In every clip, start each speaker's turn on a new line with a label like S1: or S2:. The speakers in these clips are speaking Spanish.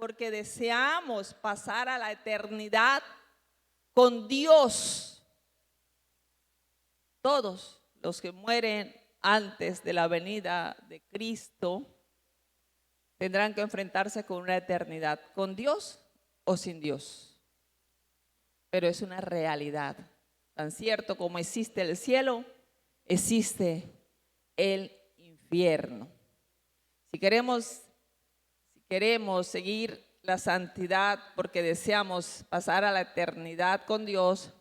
S1: porque deseamos pasar a la eternidad con Dios. Todos los que mueren antes de la venida de Cristo tendrán que enfrentarse con una eternidad, con Dios o sin Dios. Pero es una realidad. Tan cierto como existe el cielo, existe el infierno. Si queremos seguir la santidad porque deseamos pasar a la eternidad con Dios,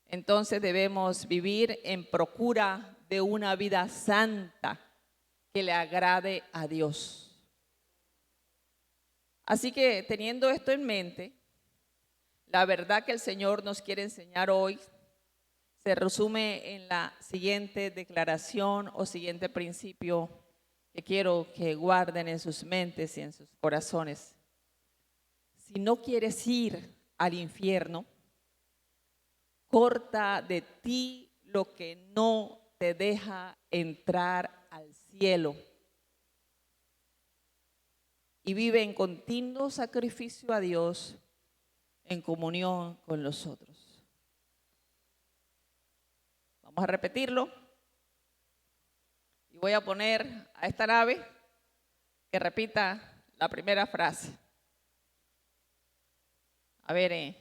S1: entonces debemos vivir en procura de una vida santa que le agrade a Dios. Así que teniendo esto en mente, la verdad que el Señor nos quiere enseñar hoy se resume en la siguiente declaración o siguiente principio que quiero que guarden en sus mentes y en sus corazones. Si no quieres ir al infierno, corta de ti lo que no te deja entrar al cielo y vive en continuo sacrificio a Dios en comunión con los otros. Vamos a repetirlo y voy a poner a esta nave que repita la primera frase. A ver,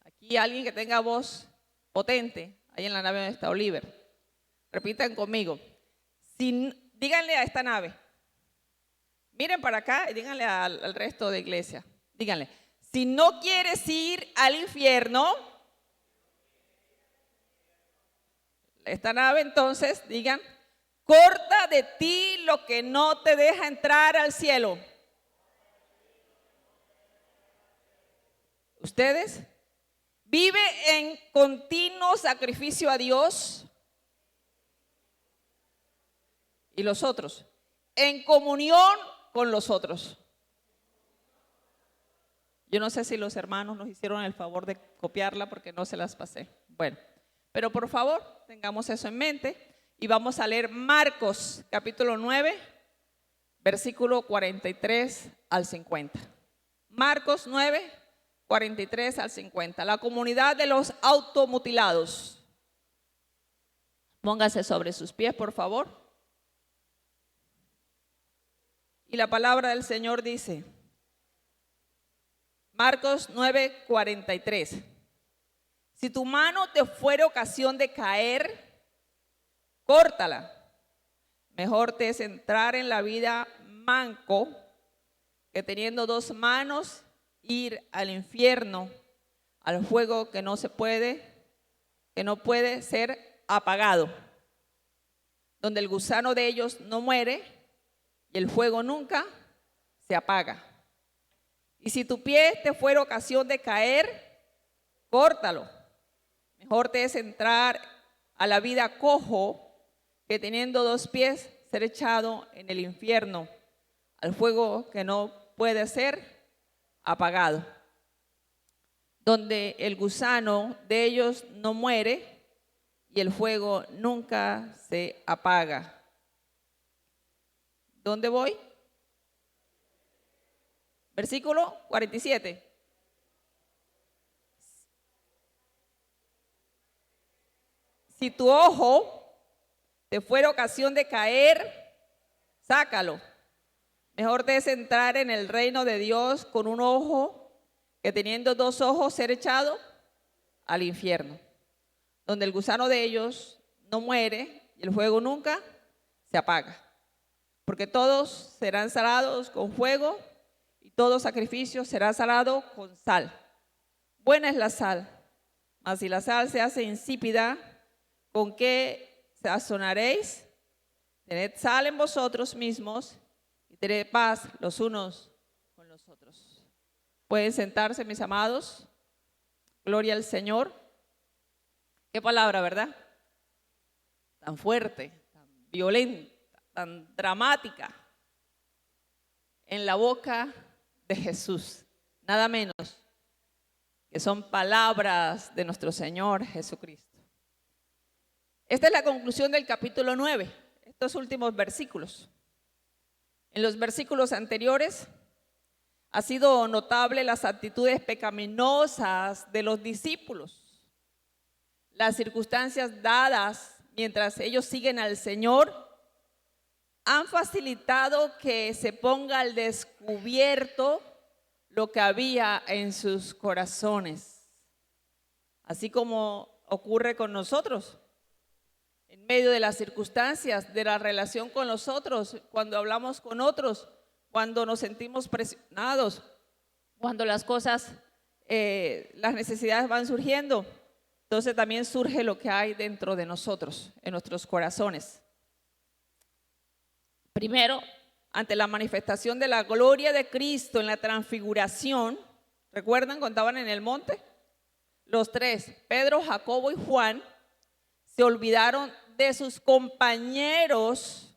S1: aquí alguien que tenga voz potente, ahí en la nave donde está Oliver. Repitan conmigo. Díganle a esta nave. Miren para acá y díganle al resto de iglesia. Díganle, si no quieres ir al infierno, esta nave entonces, digan, corta de ti lo que no te deja entrar al cielo. ¿Ustedes? Vive en continuo sacrificio a Dios. Y los otros, en comunión con los otros. Yo no sé si los hermanos nos hicieron el favor de copiarla porque no se las pasé. Bueno, pero por favor, tengamos eso en mente y vamos a leer Marcos capítulo 9, versículo 43 al 50. Marcos 9, 43 al 50. La comunidad de los automutilados. Póngase sobre sus pies, por favor. Y la palabra del Señor dice, Marcos 9, 43. Si tu mano te fuera ocasión de caer, córtala. Mejor te es entrar en la vida manco que teniendo dos manos ir al infierno, al fuego que no puede ser apagado, donde el gusano de ellos no muere y el fuego nunca se apaga. Y si tu pie te fuera ocasión de caer, córtalo. Mejor te es entrar a la vida cojo que teniendo dos pies ser echado en el infierno, al fuego que no puede ser apagado, donde el gusano de ellos no muere y el fuego nunca se apaga. ¿Dónde voy? Versículo 47. Si tu ojo te fuera ocasión de caer, sácalo. Mejor te es entrar en el reino de Dios con un ojo que teniendo dos ojos ser echado al infierno, donde el gusano de ellos no muere y el fuego nunca se apaga. Porque todos serán salados con fuego y todo sacrificio será salado con sal. Buena es la sal, mas si la sal se hace insípida, ¿con qué sazonaréis? Tened sal en vosotros mismos y tened paz los unos con los otros. Pueden sentarse, mis amados. Gloria al Señor. Qué palabra, ¿verdad? Tan fuerte, tan violenta, tan dramática en la boca de Jesús, nada menos que son palabras de nuestro Señor Jesucristo. Esta es la conclusión del capítulo 9, estos últimos versículos. En los versículos anteriores Ha sido notable las actitudes pecaminosas de los discípulos. Las circunstancias dadas mientras ellos siguen al Señor han facilitado que se ponga al descubierto lo que había en sus corazones. Así como ocurre con nosotros, en medio de las circunstancias, de la relación con los otros, cuando hablamos con otros, cuando nos sentimos presionados, cuando las cosas, las necesidades van surgiendo, entonces también surge lo que hay dentro de nosotros, en nuestros corazones. Primero, ante la manifestación de la gloria de Cristo en la transfiguración, ¿recuerdan cuando estaban en el monte? Los tres, Pedro, Jacobo y Juan, se olvidaron de sus compañeros,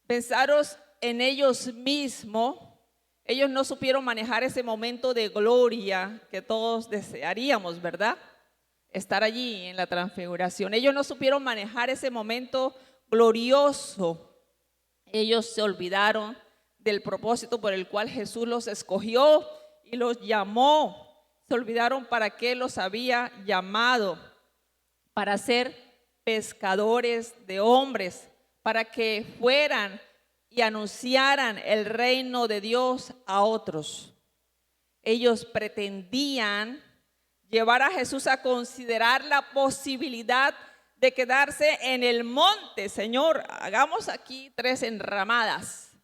S1: pensaron en ellos mismos. Ellos no supieron manejar ese momento de gloria que todos desearíamos, ¿verdad? Estar allí en la transfiguración. Ellos no supieron manejar ese momento glorioso. Ellos se olvidaron del propósito por el cual Jesús los escogió y los llamó. Se olvidaron para qué los había llamado, para ser pescadores de hombres, para que fueran y anunciaran el reino de Dios a otros. Ellos pretendían llevar a Jesús a considerar la posibilidad de quedarse en el monte. Señor, hagamos aquí 3 enramadas.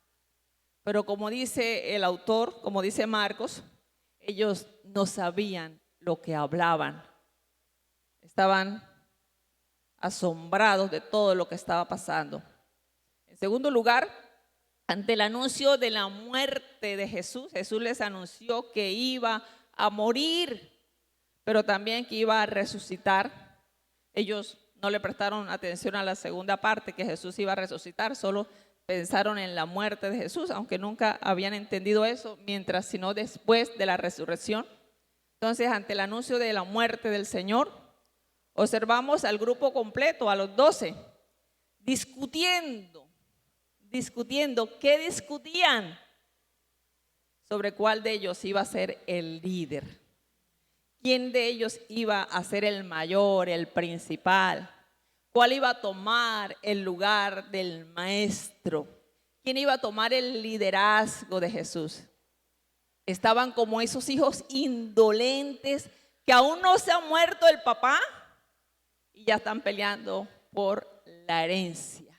S1: Pero como dice el autor, como dice Marcos, ellos no sabían lo que hablaban. Estaban asombrados de todo lo que estaba pasando. En segundo lugar, ante el anuncio de la muerte de Jesús, Jesús les anunció que iba a morir, pero también que iba a resucitar. Ellos no le prestaron atención a la segunda parte, que Jesús iba a resucitar, solo pensaron en la muerte de Jesús, aunque nunca habían entendido eso, mientras sino después de la resurrección. Entonces, ante el anuncio de la muerte del Señor, observamos al grupo completo, a los 12, discutiendo. ¿Qué discutían? Sobre cuál de ellos iba a ser el líder. ¿Quién de ellos iba a ser el mayor, el principal? ¿Cuál iba a tomar el lugar del maestro? ¿Quién iba a tomar el liderazgo de Jesús? Estaban como esos hijos indolentes que aún no se ha muerto el papá y ya están peleando por la herencia,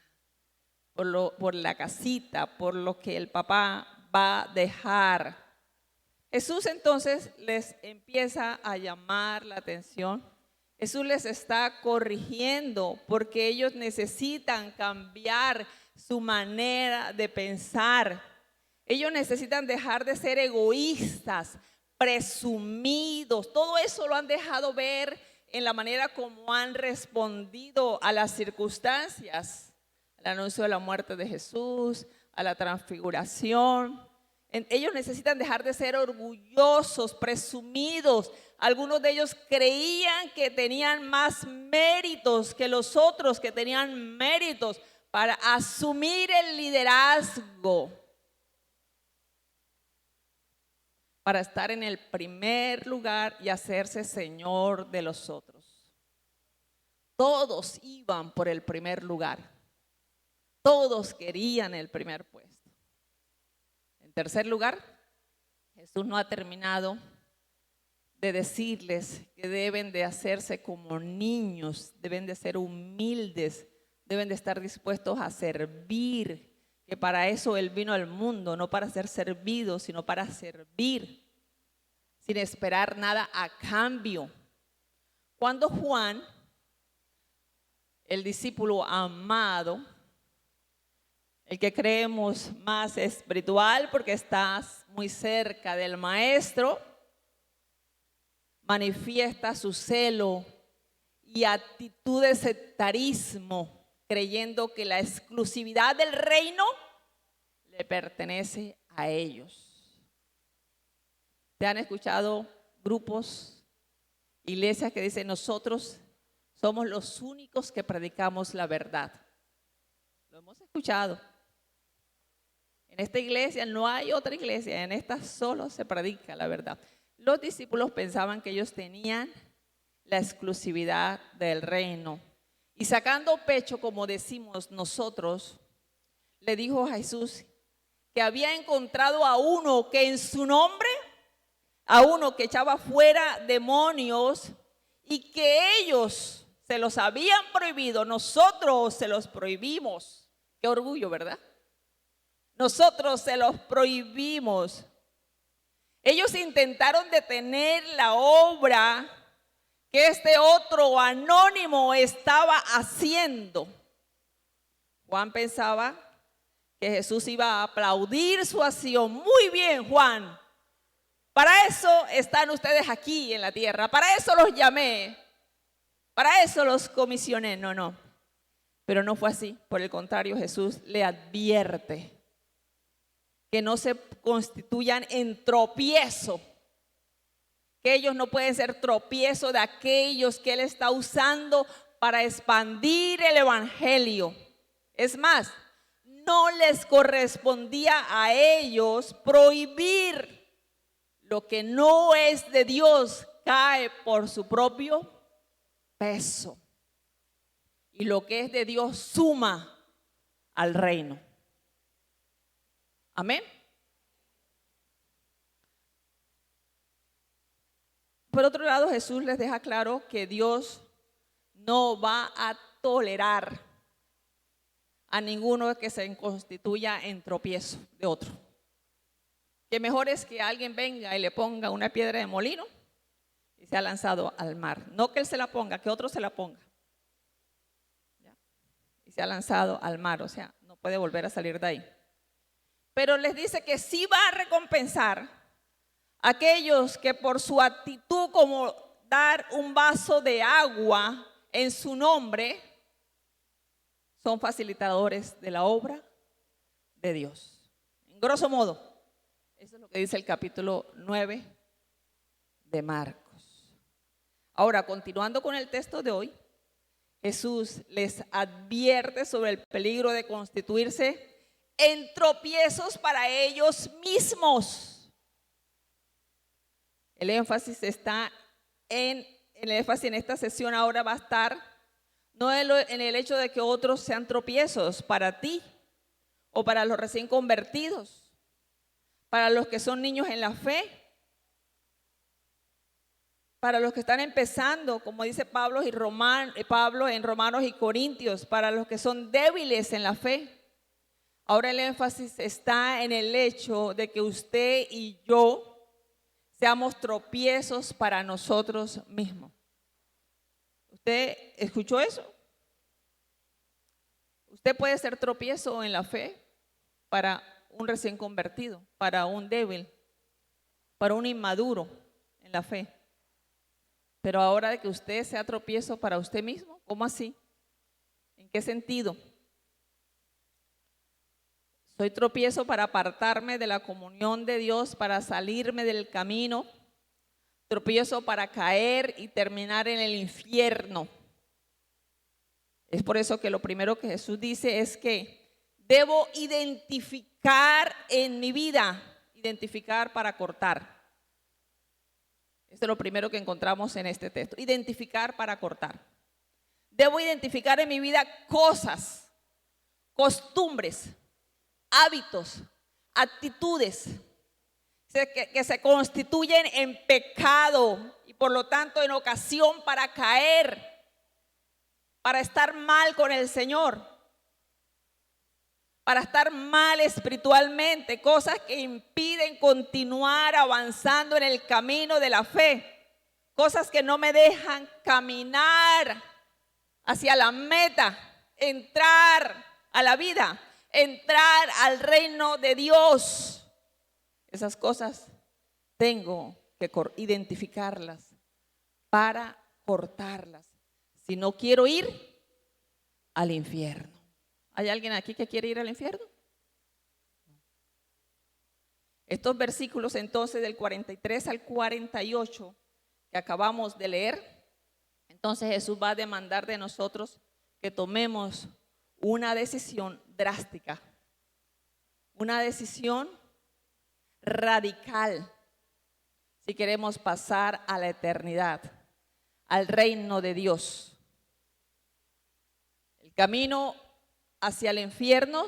S1: por la casita, por lo que el papá va a dejar. Jesús entonces les empieza a llamar la atención. Jesús les está corrigiendo porque ellos necesitan cambiar su manera de pensar. Ellos necesitan dejar de ser egoístas, presumidos. Todo eso lo han dejado ver en la manera como han respondido a las circunstancias, al anuncio de la muerte de Jesús, a la transfiguración. Ellos necesitan dejar de ser orgullosos, presumidos. Algunos de ellos creían que tenían más méritos que los otros, que tenían méritos para asumir el liderazgo, para estar en el primer lugar y hacerse señor de los otros. Todos iban por el primer lugar. Todos querían el primer puesto. En tercer lugar, Jesús no ha terminado de decirles que deben de hacerse como niños, deben de ser humildes, deben de estar dispuestos a servir, que para eso Él vino al mundo, no para ser servido, sino para servir, sin esperar nada a cambio. Cuando Juan, el discípulo amado, el que creemos más espiritual porque estás muy cerca del maestro, manifiesta su celo y actitud de sectarismo, creyendo que la exclusividad del reino le pertenece a ellos. ¿Te han escuchado grupos, iglesias que dicen nosotros somos los únicos que predicamos la verdad? Lo hemos escuchado. En esta iglesia no hay otra iglesia, en esta solo se predica la verdad. Los discípulos pensaban que ellos tenían la exclusividad del reino. Y sacando pecho, como decimos nosotros, le dijo a Jesús que había encontrado a uno que en su nombre, a uno que echaba fuera demonios y que ellos se los habían prohibido, nosotros se los prohibimos. Qué orgullo, ¿verdad? Nosotros se los prohibimos. Ellos intentaron detener la obra que este otro anónimo estaba haciendo. Juan pensaba que Jesús iba a aplaudir su acción. Muy bien, Juan. Para eso están ustedes aquí en la tierra. Para eso los llamé. Para eso los comisioné. No. Pero no fue así. Por el contrario, Jesús le advierte que no se constituyan en tropiezo. Que ellos no pueden ser tropiezo de aquellos que Él está usando para expandir el evangelio. Es más, no les correspondía a ellos prohibir. Lo que no es de Dios cae por su propio peso. Y lo que es de Dios suma al reino. Amén. Por otro lado, Jesús les deja claro que Dios no va a tolerar a ninguno que se constituya en tropiezo de otro. Que mejor es que alguien venga y le ponga una piedra de molino y sea lanzado al mar. No que él se la ponga, que otro se la ponga. ¿Ya? Y sea lanzado al mar, o sea, no puede volver a salir de ahí. Pero les dice que sí va a recompensar a aquellos que por su actitud, como dar un vaso de agua en su nombre, son facilitadores de la obra de Dios. En grosso modo, eso es lo que dice el capítulo 9 de Marcos. Ahora, continuando con el texto de hoy, Jesús les advierte sobre el peligro de constituirse en tropiezos para ellos mismos. El énfasis está en esta sesión ahora va a estar no en el hecho de que otros sean tropiezos para ti o para los recién convertidos, para los que son niños en la fe, para los que están empezando, como dice Pablo en Romanos y Corintios, para los que son débiles en la fe. Ahora el énfasis está en el hecho de que usted y yo seamos tropiezos para nosotros mismos. ¿Usted escuchó eso? Usted puede ser tropiezo en la fe para un recién convertido, para un débil, para un inmaduro en la fe. Pero ahora de que usted sea tropiezo para usted mismo, ¿cómo así? ¿En qué sentido? Soy tropiezo para apartarme de la comunión de Dios, para salirme del camino. Tropiezo para caer y terminar en el infierno. Es por eso que lo primero que Jesús dice es que debo identificar en mi vida, identificar para cortar. Esto es lo primero que encontramos en este texto, identificar para cortar. Debo identificar en mi vida cosas, costumbres, hábitos, actitudes que se constituyen en pecado y por lo tanto en ocasión para caer, para estar mal con el Señor, para estar mal espiritualmente, cosas que impiden continuar avanzando en el camino de la fe, cosas que no me dejan caminar hacia la meta, entrar a la vida, entrar al reino de Dios. Esas cosas tengo que identificarlas para cortarlas. Si no quiero ir al infierno. ¿Hay alguien aquí que quiere ir al infierno? Estos versículos entonces del 43 al 48 que acabamos de leer, entonces Jesús va a demandar de nosotros que tomemos una decisión drástica, una decisión radical si queremos pasar a la eternidad, al reino de Dios. El camino hacia el infierno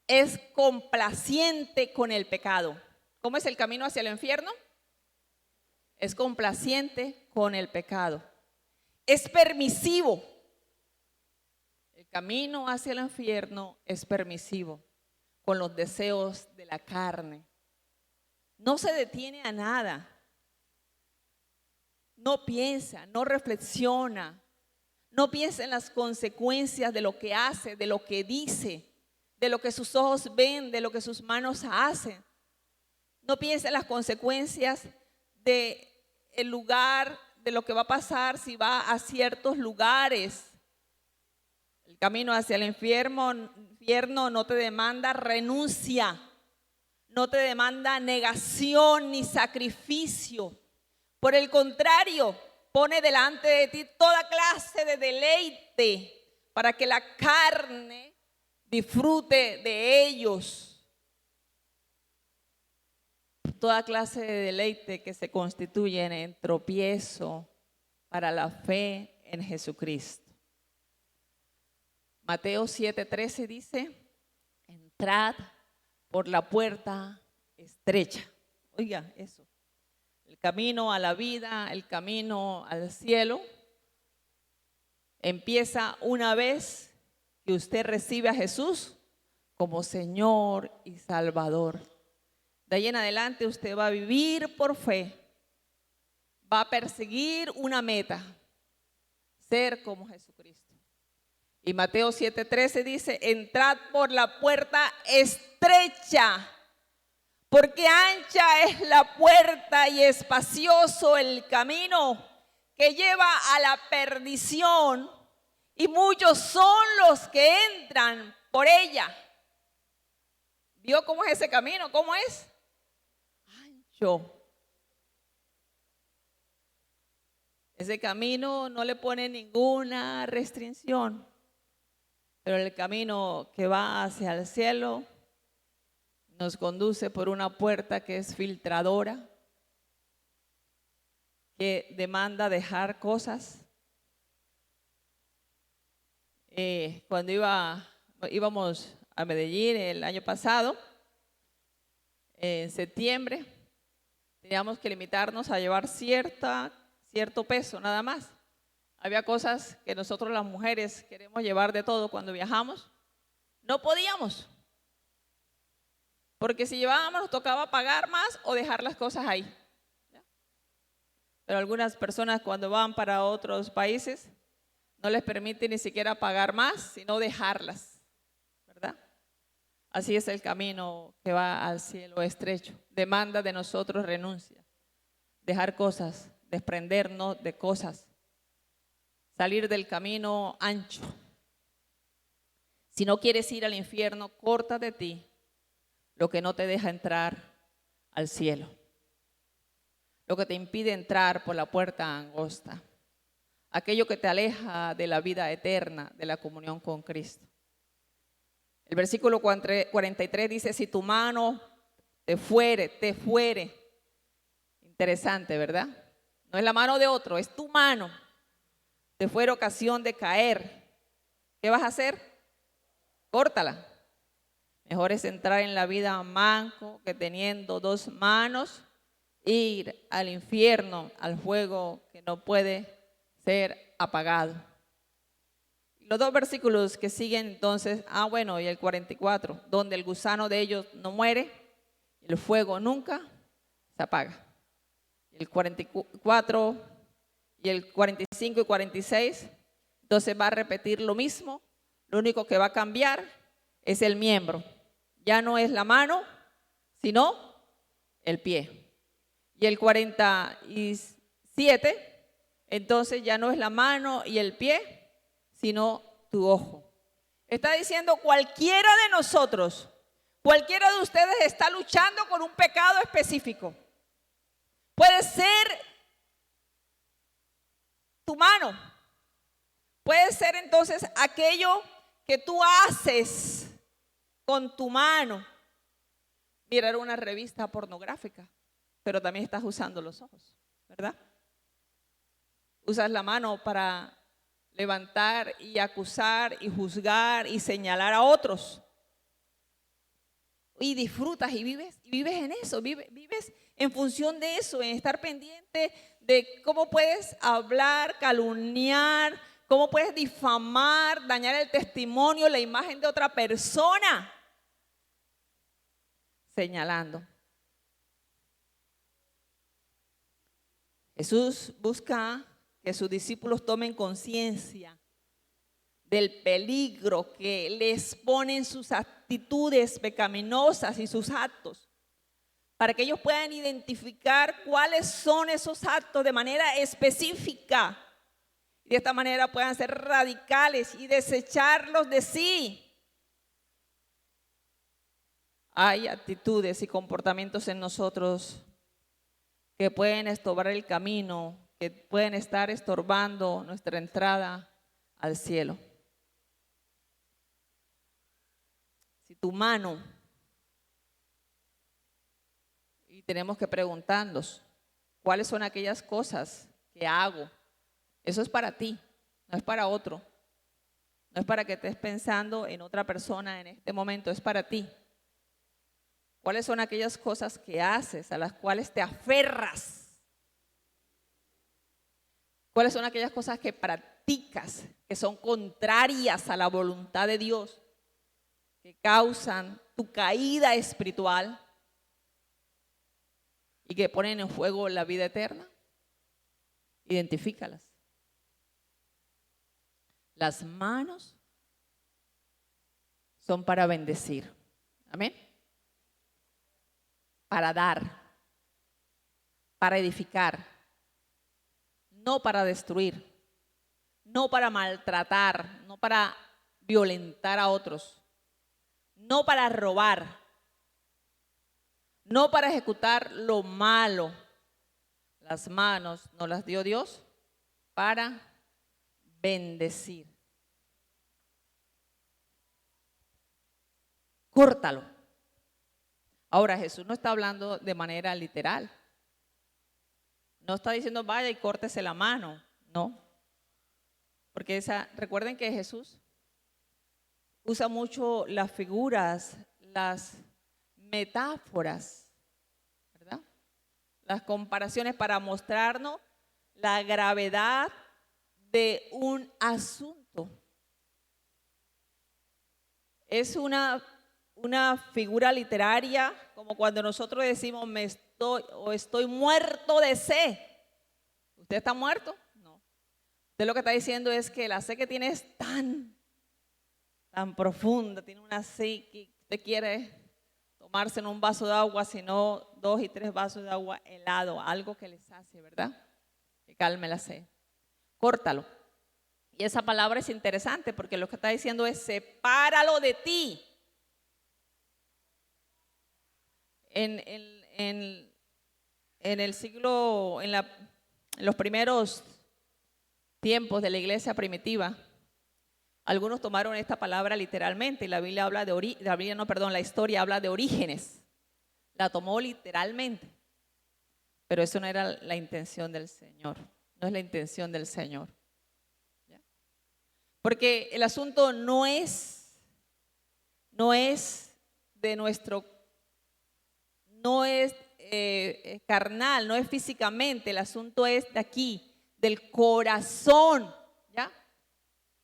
S1: es complaciente con el pecado. ¿Cómo es el camino hacia el infierno? Es complaciente con el pecado. Es permisivo. El camino hacia el infierno es permisivo con los deseos de la carne. No se detiene a nada. No piensa, no reflexiona. No piensa en las consecuencias de lo que hace, de lo que dice, de lo que sus ojos ven, de lo que sus manos hacen. No piensa en las consecuencias del lugar, de lo que va a pasar si va a ciertos lugares. El camino hacia el infierno no te demanda renuncia, no te demanda negación ni sacrificio. Por el contrario, pone delante de ti toda clase de deleite para que la carne disfrute de ellos. Toda clase de deleite que se constituyen en tropiezo para la fe en Jesucristo. Mateo 7:13 dice: entrad por la puerta estrecha. Oiga eso. El camino a la vida, el camino al cielo, empieza una vez que usted recibe a Jesús como Señor y Salvador. De ahí en adelante usted va a vivir por fe, va a perseguir una meta, ser como Jesucristo. Y Mateo 7:13 dice: entrad por la puerta estrecha, porque ancha es la puerta y espacioso el camino que lleva a la perdición, y muchos son los que entran por ella. ¿Vio cómo es ese camino? ¿Cómo es? Ancho. Ese camino no le pone ninguna restricción. Pero el camino que va hacia el cielo nos conduce por una puerta que es filtradora, que demanda dejar cosas. Cuando íbamos a Medellín el año pasado, en septiembre, teníamos que limitarnos a llevar cierto peso nada más. Había cosas que nosotros las mujeres queremos llevar de todo cuando viajamos. No podíamos. Porque si llevábamos nos tocaba pagar más o dejar las cosas ahí. ¿Ya? Pero algunas personas cuando van para otros países no les permite ni siquiera pagar más, sino dejarlas. ¿Verdad? Así es el camino que va al cielo estrecho. Demanda de nosotros renuncia. Dejar cosas, desprendernos de cosas. Salir del camino ancho. Si no quieres ir al infierno, corta de ti lo que no te deja entrar al cielo, lo que te impide entrar por la puerta angosta, aquello que te aleja de la vida eterna, de la comunión con Cristo. El versículo 43 dice: si tu mano te fuere. Interesante, ¿verdad? No es la mano de otro, es tu mano. Te fuera ocasión de caer, ¿qué vas a hacer? Córtala. Mejor es entrar en la vida manco que teniendo dos manos ir al infierno, al fuego que no puede ser apagado. Los dos versículos que siguen entonces, y el 44, donde el gusano de ellos no muere, el fuego nunca se apaga. El 44 y el 45 y 46, entonces va a repetir lo mismo, lo único que va a cambiar es el miembro. Ya no es la mano, sino el pie. Y el 47, entonces ya no es la mano y el pie, sino tu ojo. Está diciendo cualquiera de nosotros, cualquiera de ustedes está luchando con un pecado específico. Puede ser tu mano, puede ser entonces aquello que tú haces con tu mano mirar una revista pornográfica, pero también estás usando los ojos, ¿verdad? Usas la mano para levantar y acusar y juzgar y señalar a otros. Y disfrutas y vives en eso, vives en función de eso, en estar pendiente de cómo puedes hablar, calumniar, cómo puedes difamar, dañar el testimonio, la imagen de otra persona, señalando. Jesús busca que sus discípulos tomen conciencia del peligro que les ponen sus actitudes pecaminosas y sus actos, para que ellos puedan identificar cuáles son esos actos de manera específica y de esta manera puedan ser radicales y desecharlos de sí. Hay actitudes y comportamientos en nosotros que pueden estorbar el camino, que pueden estar estorbando nuestra entrada al cielo. Si tu mano, y tenemos que preguntarnos, ¿cuáles son aquellas cosas que hago? Eso es para ti, no es para otro. No es para que estés pensando en otra persona en este momento, es para ti. ¿Cuáles son aquellas cosas que haces, a las cuales te aferras? ¿Cuáles son aquellas cosas que practicas, que son contrarias a la voluntad de Dios, que causan tu caída espiritual y que ponen en juego la vida eterna? Identifícalas. Las manos son para bendecir. Amén. Para dar, para edificar, no para destruir, no para maltratar, no para violentar a otros, no para robar, no para ejecutar lo malo. Las manos nos las dio Dios para bendecir. Córtalo. Ahora, Jesús no está hablando de manera literal. No está diciendo vaya y córtese la mano, no. Porque recuerden que Jesús usa mucho las figuras, las metáforas, ¿verdad? Las comparaciones para mostrarnos la gravedad de un asunto. Es una figura literaria, como cuando nosotros decimos estoy muerto de sed. ¿Usted está muerto? No. Usted lo que está diciendo es que la sed que tiene es tan profunda, tiene una sed que usted quiere tomarse en un vaso de agua, sino 2 y 3 vasos de agua helado, algo que le sacie, ¿verdad? Que calme la sed. Córtalo. Y esa palabra es interesante porque lo que está diciendo es sepáralo de ti. En el siglo, en los primeros tiempos de la iglesia primitiva, algunos tomaron esta palabra literalmente y la Biblia habla la historia habla de orígenes. La tomó literalmente, pero eso no era la intención del Señor, no es la intención del Señor. ¿Ya? Porque el asunto no es de nuestro, no es carnal, no es físicamente, el asunto es de aquí, del corazón, ¿ya?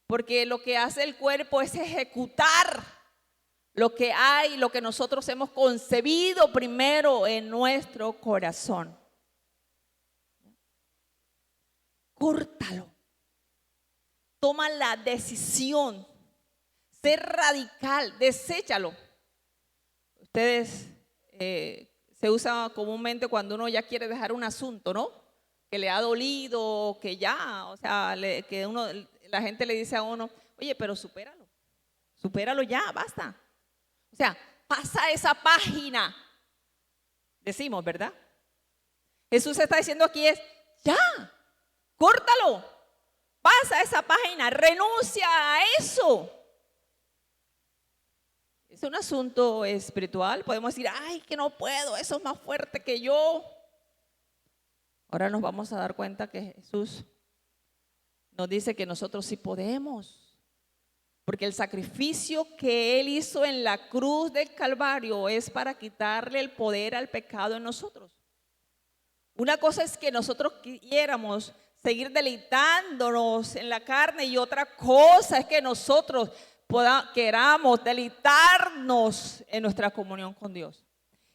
S1: Porque lo que hace el cuerpo es ejecutar lo que hay, lo que nosotros hemos concebido primero en nuestro corazón. Córtalo. Toma la decisión. Sé radical, deséchalo. Ustedes se usa comúnmente cuando uno ya quiere dejar un asunto, ¿no? Que le ha dolido, que ya, o sea, la gente le dice a uno, oye, pero supéralo ya, basta. O sea, pasa esa página. Decimos, ¿verdad? Jesús está diciendo aquí ya, córtalo, pasa esa página, renuncia a eso. Es un asunto espiritual. Podemos decir, ay, que no puedo, eso es más fuerte que yo. Ahora nos vamos a dar cuenta que Jesús nos dice que nosotros sí podemos. Porque el sacrificio que Él hizo en la cruz del Calvario es para quitarle el poder al pecado en nosotros. Una cosa es que nosotros quisiéramos seguir deleitándonos en la carne y otra cosa es que nosotros queramos deleitarnos en nuestra comunión con Dios.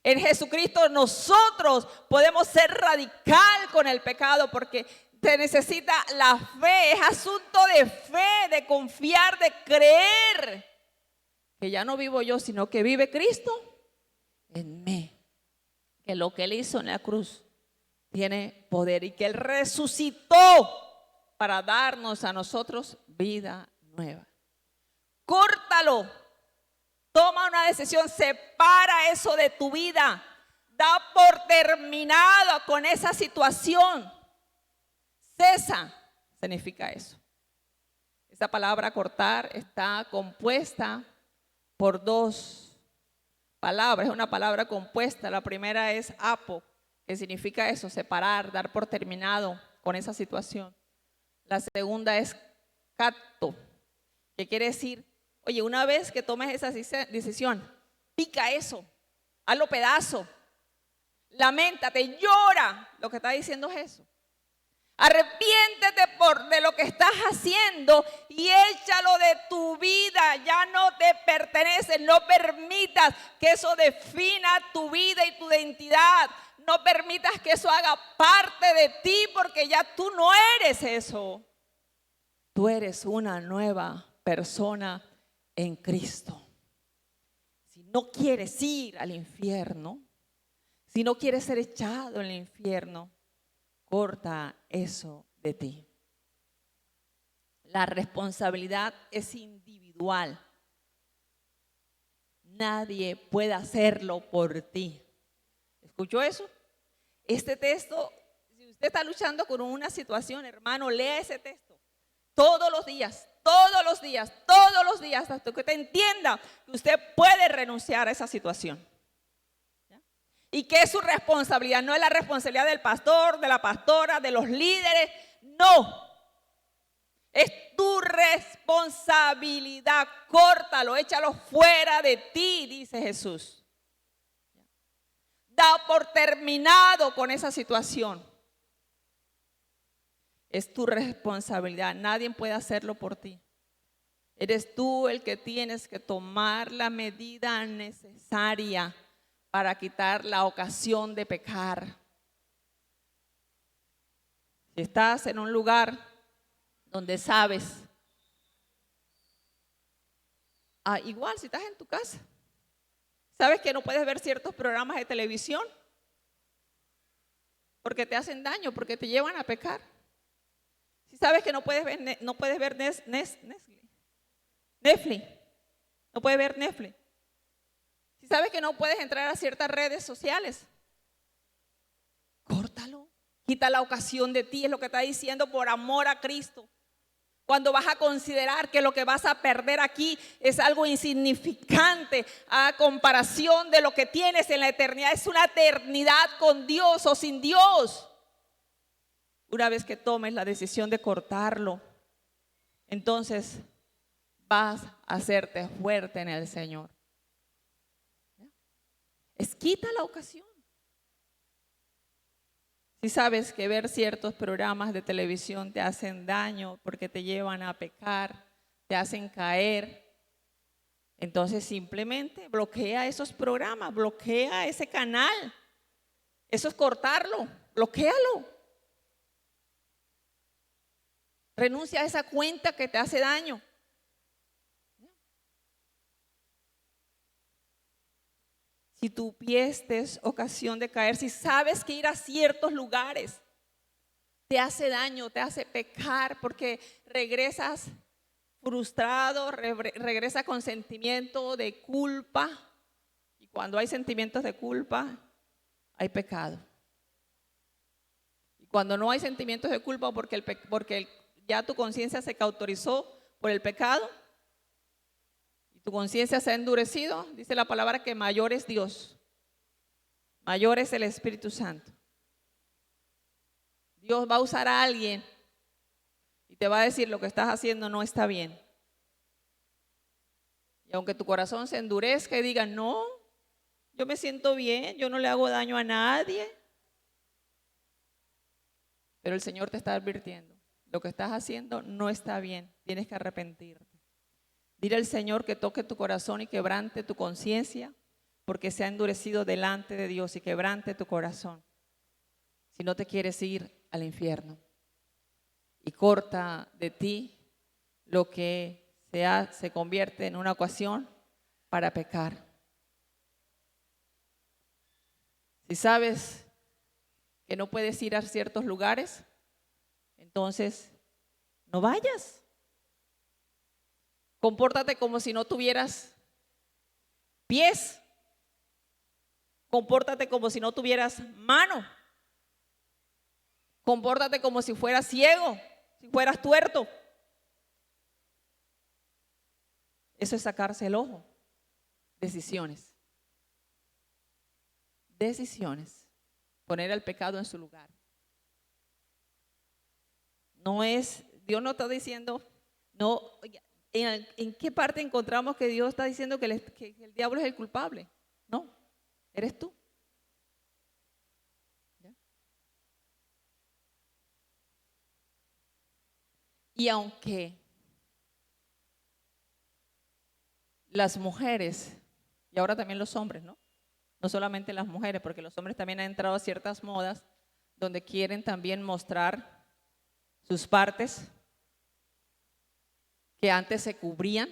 S1: En Jesucristo nosotros podemos ser radical con el pecado porque se necesita la fe, es asunto de fe, de confiar, de creer que ya no vivo yo, sino que vive Cristo en mí, que lo que Él hizo en la cruz tiene poder y que Él resucitó para darnos a nosotros vida nueva. Córtalo, toma una decisión, separa eso de tu vida, da por terminado con esa situación. Cesa significa eso. Esta palabra cortar está compuesta por dos palabras, es una palabra compuesta. La primera es apo, que significa eso, separar, dar por terminado con esa situación. La segunda es cacto, que quiere decir, oye, una vez que tomes esa decisión, pica eso, hazlo pedazo, lamentate, llora. Lo que está diciendo es eso. Arrepiéntete de lo que estás haciendo y échalo de tu vida. Ya no te pertenece. No permitas que eso defina tu vida y tu identidad. No permitas que eso haga parte de ti porque ya tú no eres eso. Tú eres una nueva persona en Cristo. Si no quieres ir al infierno, si no quieres ser echado en el infierno, corta eso de ti. La responsabilidad es individual. Nadie puede hacerlo por ti. ¿Escuchó eso? Este texto, si usted está luchando con una situación, hermano, lea ese texto todos los días, todos los días, todos los días, hasta que usted entienda que usted puede renunciar a esa situación. Y que es su responsabilidad, no es la responsabilidad del pastor, de la pastora, de los líderes, no. Es tu responsabilidad, córtalo, échalo fuera de ti, dice Jesús. Da por terminado con esa situación. Es tu responsabilidad, nadie puede hacerlo por ti. Eres tú el que tienes que tomar la medida necesaria para quitar la ocasión de pecar. Si estás en un lugar donde sabes, igual si estás en tu casa, sabes que no puedes ver ciertos programas de televisión porque te hacen daño, porque te llevan a pecar. Si sabes que no puedes ver Netflix, no puedes ver Netflix. Si sabes que no puedes entrar a ciertas redes sociales, córtalo. Quita la ocasión de ti, es lo que está diciendo, por amor a Cristo. Cuando vas a considerar que lo que vas a perder aquí es algo insignificante a comparación de lo que tienes en la eternidad. Es una eternidad con Dios o sin Dios. Una vez que tomes la decisión de cortarlo, entonces vas a hacerte fuerte en el Señor. Quita la ocasión. Si sabes que ver ciertos programas de televisión te hacen daño porque te llevan a pecar, te hacen caer, entonces simplemente bloquea esos programas, bloquea ese canal. Eso es cortarlo, bloquéalo. Renuncia a esa cuenta que te hace daño. Si tu pie es ocasión de caer, si sabes que ir a ciertos lugares te hace daño, te hace pecar, porque regresas frustrado, regresas con sentimiento de culpa. Y cuando hay sentimientos de culpa, hay pecado. Y cuando no hay sentimientos de culpa porque ya tu conciencia se cauterizó por el pecado, y tu conciencia se ha endurecido, dice la palabra que mayor es Dios, mayor es el Espíritu Santo. Dios va a usar a alguien y te va a decir lo que estás haciendo no está bien. Y aunque tu corazón se endurezca y diga, no, yo me siento bien, yo no le hago daño a nadie. Pero el Señor te está advirtiendo, lo que estás haciendo no está bien, tienes que arrepentirte. Dile al Señor que toque tu corazón y quebrante tu conciencia, porque se ha endurecido delante de Dios, y quebrante tu corazón. Si no te quieres ir al infierno, y corta de ti lo que se convierte en una ocasión para pecar. Si sabes que no puedes ir a ciertos lugares, entonces no vayas. Compórtate como si no tuvieras pies. Compórtate como si no tuvieras mano. Compórtate como si fueras ciego, si fueras tuerto. Eso es sacarse el ojo. Decisiones. Decisiones. Poner el pecado en su lugar. No es, Dios no está diciendo, no, ¿en qué parte encontramos que Dios está diciendo que el diablo es el culpable? No, eres tú. ¿Ya? Y aunque las mujeres, y ahora también los hombres, ¿no? No solamente las mujeres, porque los hombres también han entrado a ciertas modas donde quieren también mostrar sus partes que antes se cubrían.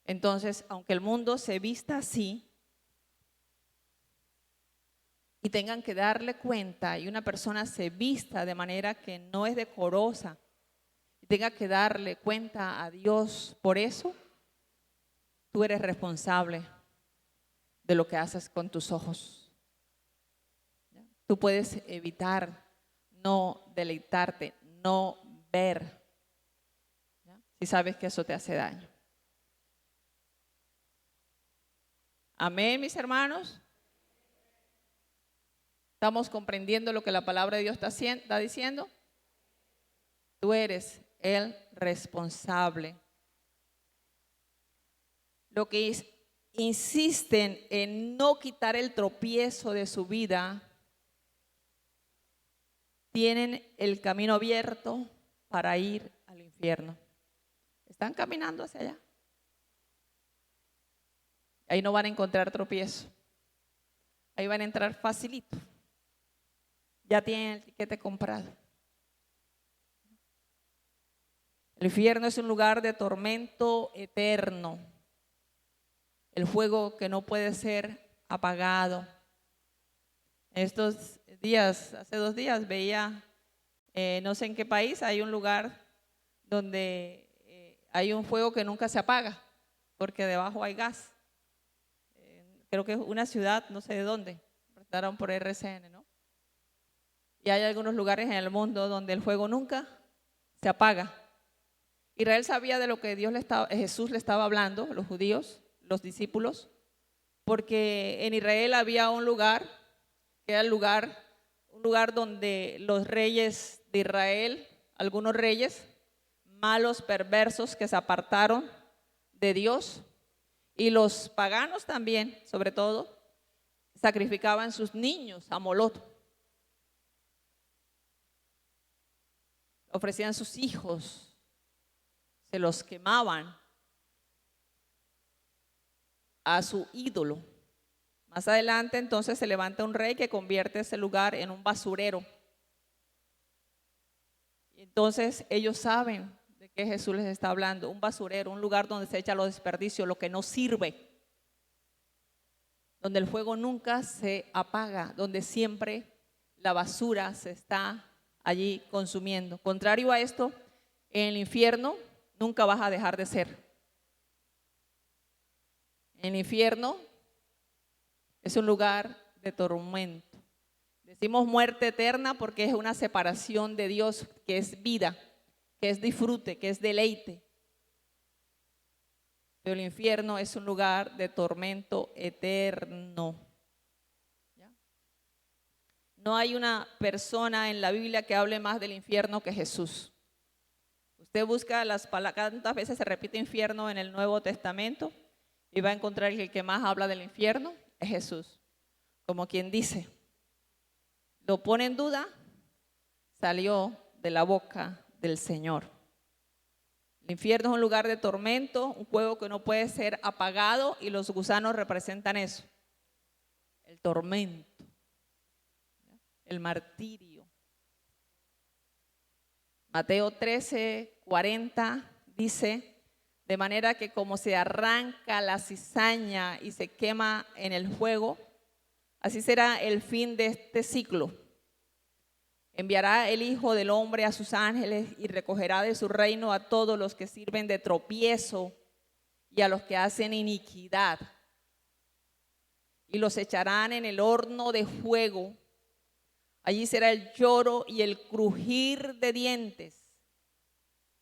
S1: Entonces, aunque el mundo se vista así y tengan que darle cuenta, y una persona se vista de manera que no es decorosa y tenga que darle cuenta a Dios por eso, tú eres responsable de lo que haces con tus ojos. Tú puedes evitar no deleitarte, no ver, si sabes que eso te hace daño. Amén, mis hermanos. ¿Estamos comprendiendo lo que la palabra de Dios está diciendo? Tú eres el responsable. Lo que insisten en no quitar el tropiezo de su vida, tienen el camino abierto para ir al infierno. Están caminando hacia allá. Ahí no van a encontrar tropiezo. Ahí van a entrar facilito. Ya tienen el tiquete comprado. El infierno es un lugar de tormento eterno. El fuego que no puede ser apagado. Estos días, hace 2 días, veía, no sé en qué país, hay un lugar donde hay un fuego que nunca se apaga, porque debajo hay gas. Creo que es una ciudad, no sé de dónde, prestaron por RCN, ¿no? Y hay algunos lugares en el mundo donde el fuego nunca se apaga. Israel sabía de lo que Jesús le estaba hablando, los judíos, los discípulos, porque en Israel había un lugar, que era un lugar donde los reyes de Israel, algunos reyes malos, perversos, que se apartaron de Dios, y los paganos también, sobre todo, sacrificaban sus niños a Moloch. Ofrecían sus hijos, se los quemaban a su ídolo. Más adelante entonces se levanta un rey que convierte ese lugar en un basurero. Entonces ellos saben de qué Jesús les está hablando, un basurero, un lugar donde se echa los desperdicios, lo que no sirve, donde el fuego nunca se apaga, donde siempre la basura se está allí consumiendo. Contrario a esto, en el infierno nunca vas a dejar de ser. En el infierno es un lugar de tormento. Decimos muerte eterna porque es una separación de Dios, que es vida, que es disfrute, que es deleite. Pero el infierno es un lugar de tormento eterno. ¿Ya? No hay una persona en la Biblia que hable más del infierno que Jesús. Usted busca las palabras, ¿cuántas veces se repite infierno en el Nuevo Testamento? Y va a encontrar que el que más habla del infierno es Jesús. Como quien dice, lo pone en duda, salió de la boca del Señor. El infierno es un lugar de tormento, un fuego que no puede ser apagado, y los gusanos representan eso, el tormento, el martirio. Mateo 13:40 dice: de manera que como se arranca la cizaña y se quema en el fuego, así será el fin de este ciclo. Enviará el Hijo del Hombre a sus ángeles y recogerá de su reino a todos los que sirven de tropiezo y a los que hacen iniquidad, y los echarán en el horno de fuego. Allí será el lloro y el crujir de dientes.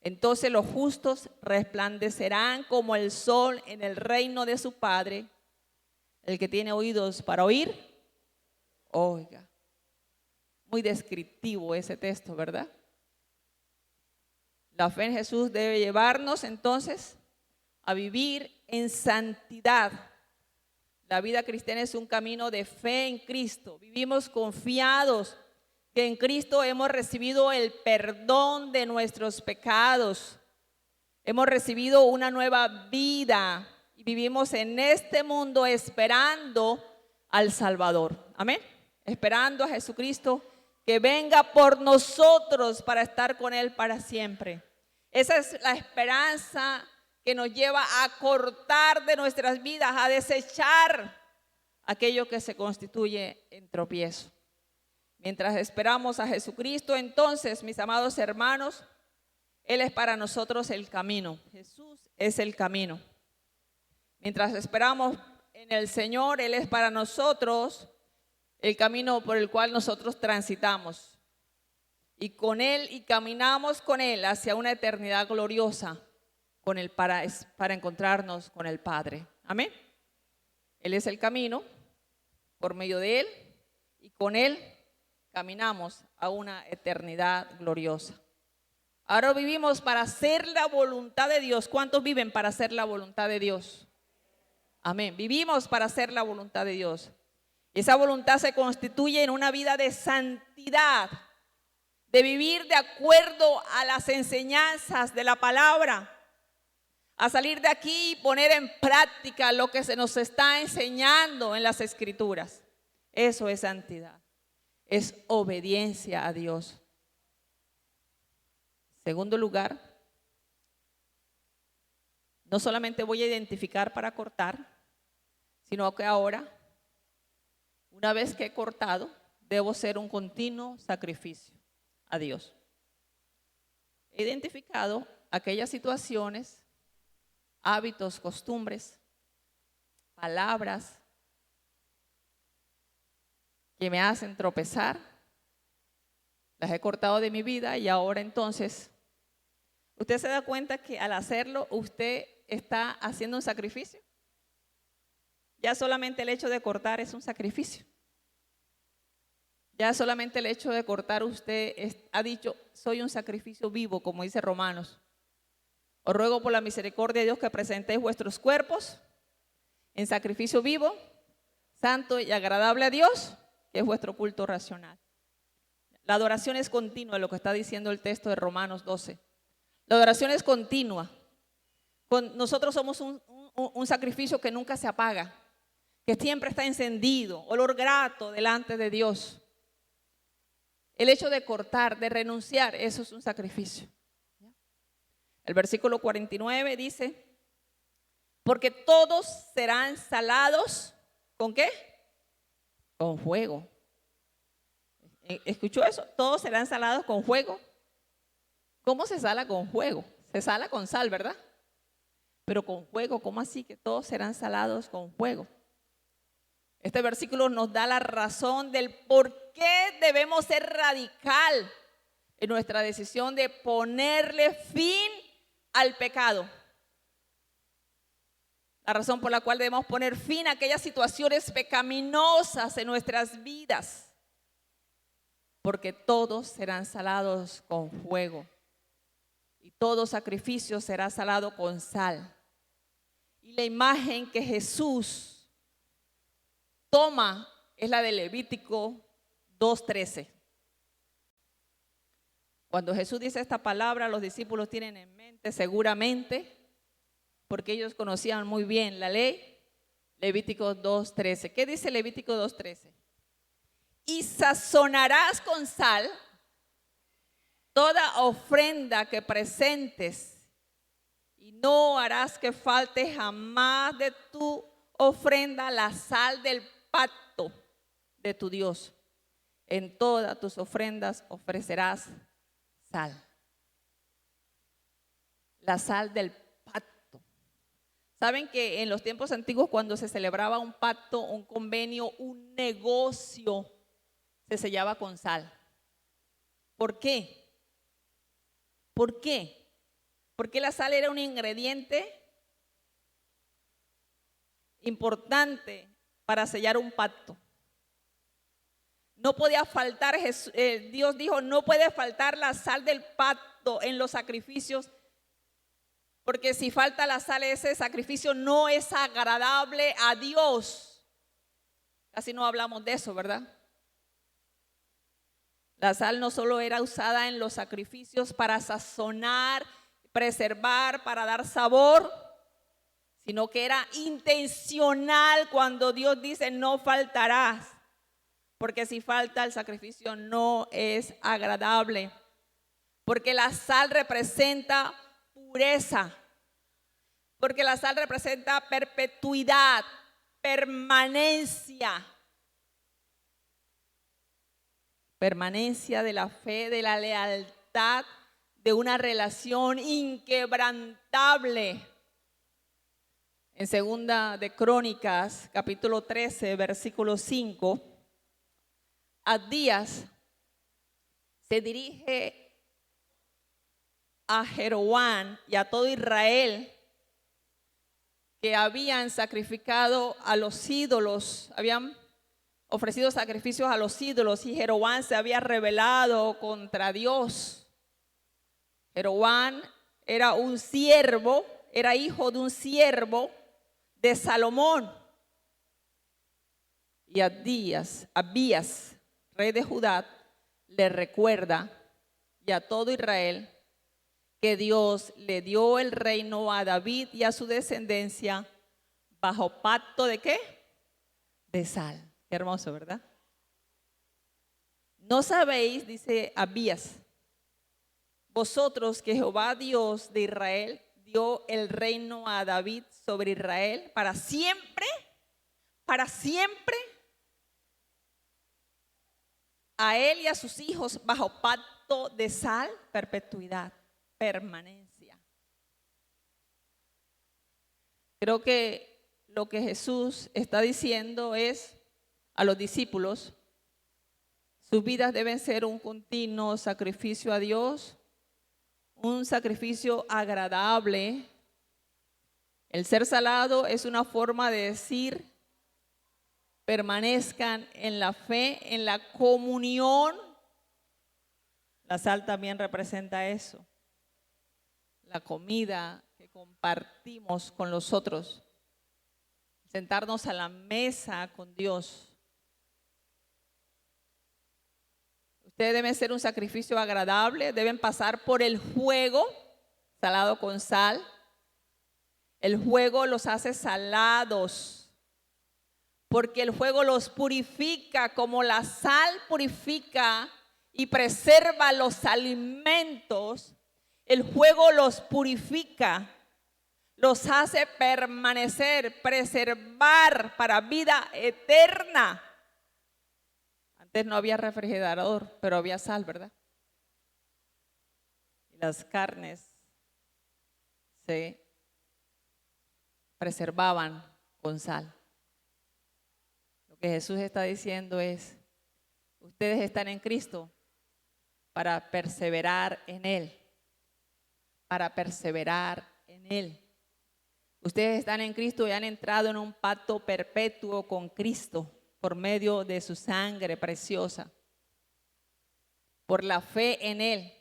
S1: Entonces los justos resplandecerán como el sol en el reino de su Padre. El que tiene oídos para oír, oiga. Muy descriptivo ese texto, ¿verdad? La fe en Jesús debe llevarnos entonces a vivir en santidad. La vida cristiana es un camino de fe en Cristo. Vivimos confiados que en Cristo hemos recibido el perdón de nuestros pecados. Hemos recibido una nueva vida y vivimos en este mundo esperando al Salvador. Amén. Esperando a Jesucristo que venga por nosotros para estar con Él para siempre. Esa es la esperanza que nos lleva a cortar de nuestras vidas, a desechar aquello que se constituye en tropiezo. Mientras esperamos a Jesucristo, entonces, mis amados hermanos, Él es para nosotros el camino. Jesús es el camino. Mientras esperamos en el Señor, Él es para nosotros el camino por el cual nosotros transitamos. Y con Él, y caminamos con Él hacia una eternidad gloriosa con Él para encontrarnos con el Padre. Amén. Él es el camino, por medio de Él y con Él caminamos a una eternidad gloriosa. Ahora vivimos para hacer la voluntad de Dios. ¿Cuántos viven para hacer la voluntad de Dios? Amén. Vivimos para hacer la voluntad de Dios. Esa voluntad se constituye en una vida de santidad, de vivir de acuerdo a las enseñanzas de la palabra, a salir de aquí y poner en práctica lo que se nos está enseñando en las Escrituras. Eso es santidad, es obediencia a Dios. Segundo lugar, no solamente voy a identificar para cortar, sino que ahora, una vez que he cortado, debo ser un continuo sacrificio a Dios. He identificado aquellas situaciones, hábitos, costumbres, palabras que me hacen tropezar. Las he cortado de mi vida y ahora entonces, ¿usted se da cuenta que al hacerlo usted está haciendo un sacrificio? Ya solamente el hecho de cortar es un sacrificio. Ya solamente el hecho de cortar, usted ha dicho, soy un sacrificio vivo, como dice Romanos. Os ruego por la misericordia de Dios que presentéis vuestros cuerpos en sacrificio vivo, santo y agradable a Dios, que es vuestro culto racional. La adoración es continua, lo que está diciendo el texto de Romanos 12. La adoración es continua. Nosotros somos un sacrificio que nunca se apaga, que siempre está encendido, olor grato delante de Dios. El hecho de cortar, de renunciar, eso es un sacrificio. El versículo 49 dice, porque todos serán salados, ¿con qué? Con fuego. ¿Escuchó eso? Todos serán salados con fuego. ¿Cómo se sala con fuego? Se sala con sal, ¿verdad? Pero con fuego, ¿cómo así que todos serán salados con fuego? Este versículo nos da la razón del por qué debemos ser radical en nuestra decisión de ponerle fin al pecado. La razón por la cual debemos poner fin a aquellas situaciones pecaminosas en nuestras vidas. Porque todos serán salados con fuego. Y todo sacrificio será salado con sal. Y la imagen que Jesús toma es la de Levítico 2:13. Cuando Jesús dice esta palabra, los discípulos tienen en mente seguramente, porque ellos conocían muy bien la ley, Levítico 2:13. ¿Qué dice Levítico 2:13? Y sazonarás con sal toda ofrenda que presentes, y no harás que falte jamás de tu ofrenda la sal del pacto de tu Dios. En todas tus ofrendas ofrecerás sal. La sal del pacto. Saben que en los tiempos antiguos, cuando se celebraba un pacto, un convenio, un negocio, se sellaba con sal. ¿Por qué? ¿Por qué? Porque la sal era un ingrediente importante para sellar un pacto. No podía faltar, Dios dijo, no puede faltar la sal del pacto en los sacrificios, porque si falta la sal, ese sacrificio no es agradable a Dios. Casi no hablamos de eso, ¿verdad? La sal no solo era usada en los sacrificios para sazonar, preservar, para dar sabor, sino que era intencional cuando Dios dice no faltarás. Porque si falta, el sacrificio no es agradable. Porque la sal representa pureza. Porque la sal representa perpetuidad, permanencia. Permanencia de la fe, de la lealtad, de una relación inquebrantable. En segunda de Crónicas, capítulo 13, versículo 5, Abdías se dirige a Jeroboam y a todo Israel que habían sacrificado a los ídolos, habían ofrecido sacrificios a los ídolos, y Jeroboam se había rebelado contra Dios. Jeroboam era un siervo, era hijo de un siervo de Salomón. Y Abías, rey de Judá, le recuerda y a todo Israel que Dios le dio el reino a David y a su descendencia bajo pacto ¿de qué? De sal. Qué hermoso, ¿verdad? ¿No sabéis, dice Abías, vosotros que Jehová Dios de Israel dio el reino a David sobre Israel para siempre? Para siempre. A él y a sus hijos bajo pacto de sal, perpetuidad, permanencia. Creo que lo que Jesús está diciendo es a los discípulos, sus vidas deben ser un continuo sacrificio a Dios, un sacrificio agradable. El ser salado es una forma de decir, permanezcan en la fe, en la comunión. La sal también representa eso, la comida que compartimos con los otros, sentarnos a la mesa con Dios. Ustedes deben ser un sacrificio agradable, deben pasar por el fuego, salado con sal. El fuego los hace salados, porque el fuego los purifica como la sal purifica y preserva los alimentos. El fuego los purifica, los hace permanecer, preservar para vida eterna. Antes no había refrigerador, pero había sal, ¿verdad? Y las carnes se preservaban con sal. Lo que Jesús está diciendo es, ustedes están en Cristo para perseverar en Él, para perseverar en Él. Ustedes están en Cristo y han entrado en un pacto perpetuo con Cristo por medio de su sangre preciosa, por la fe en Él.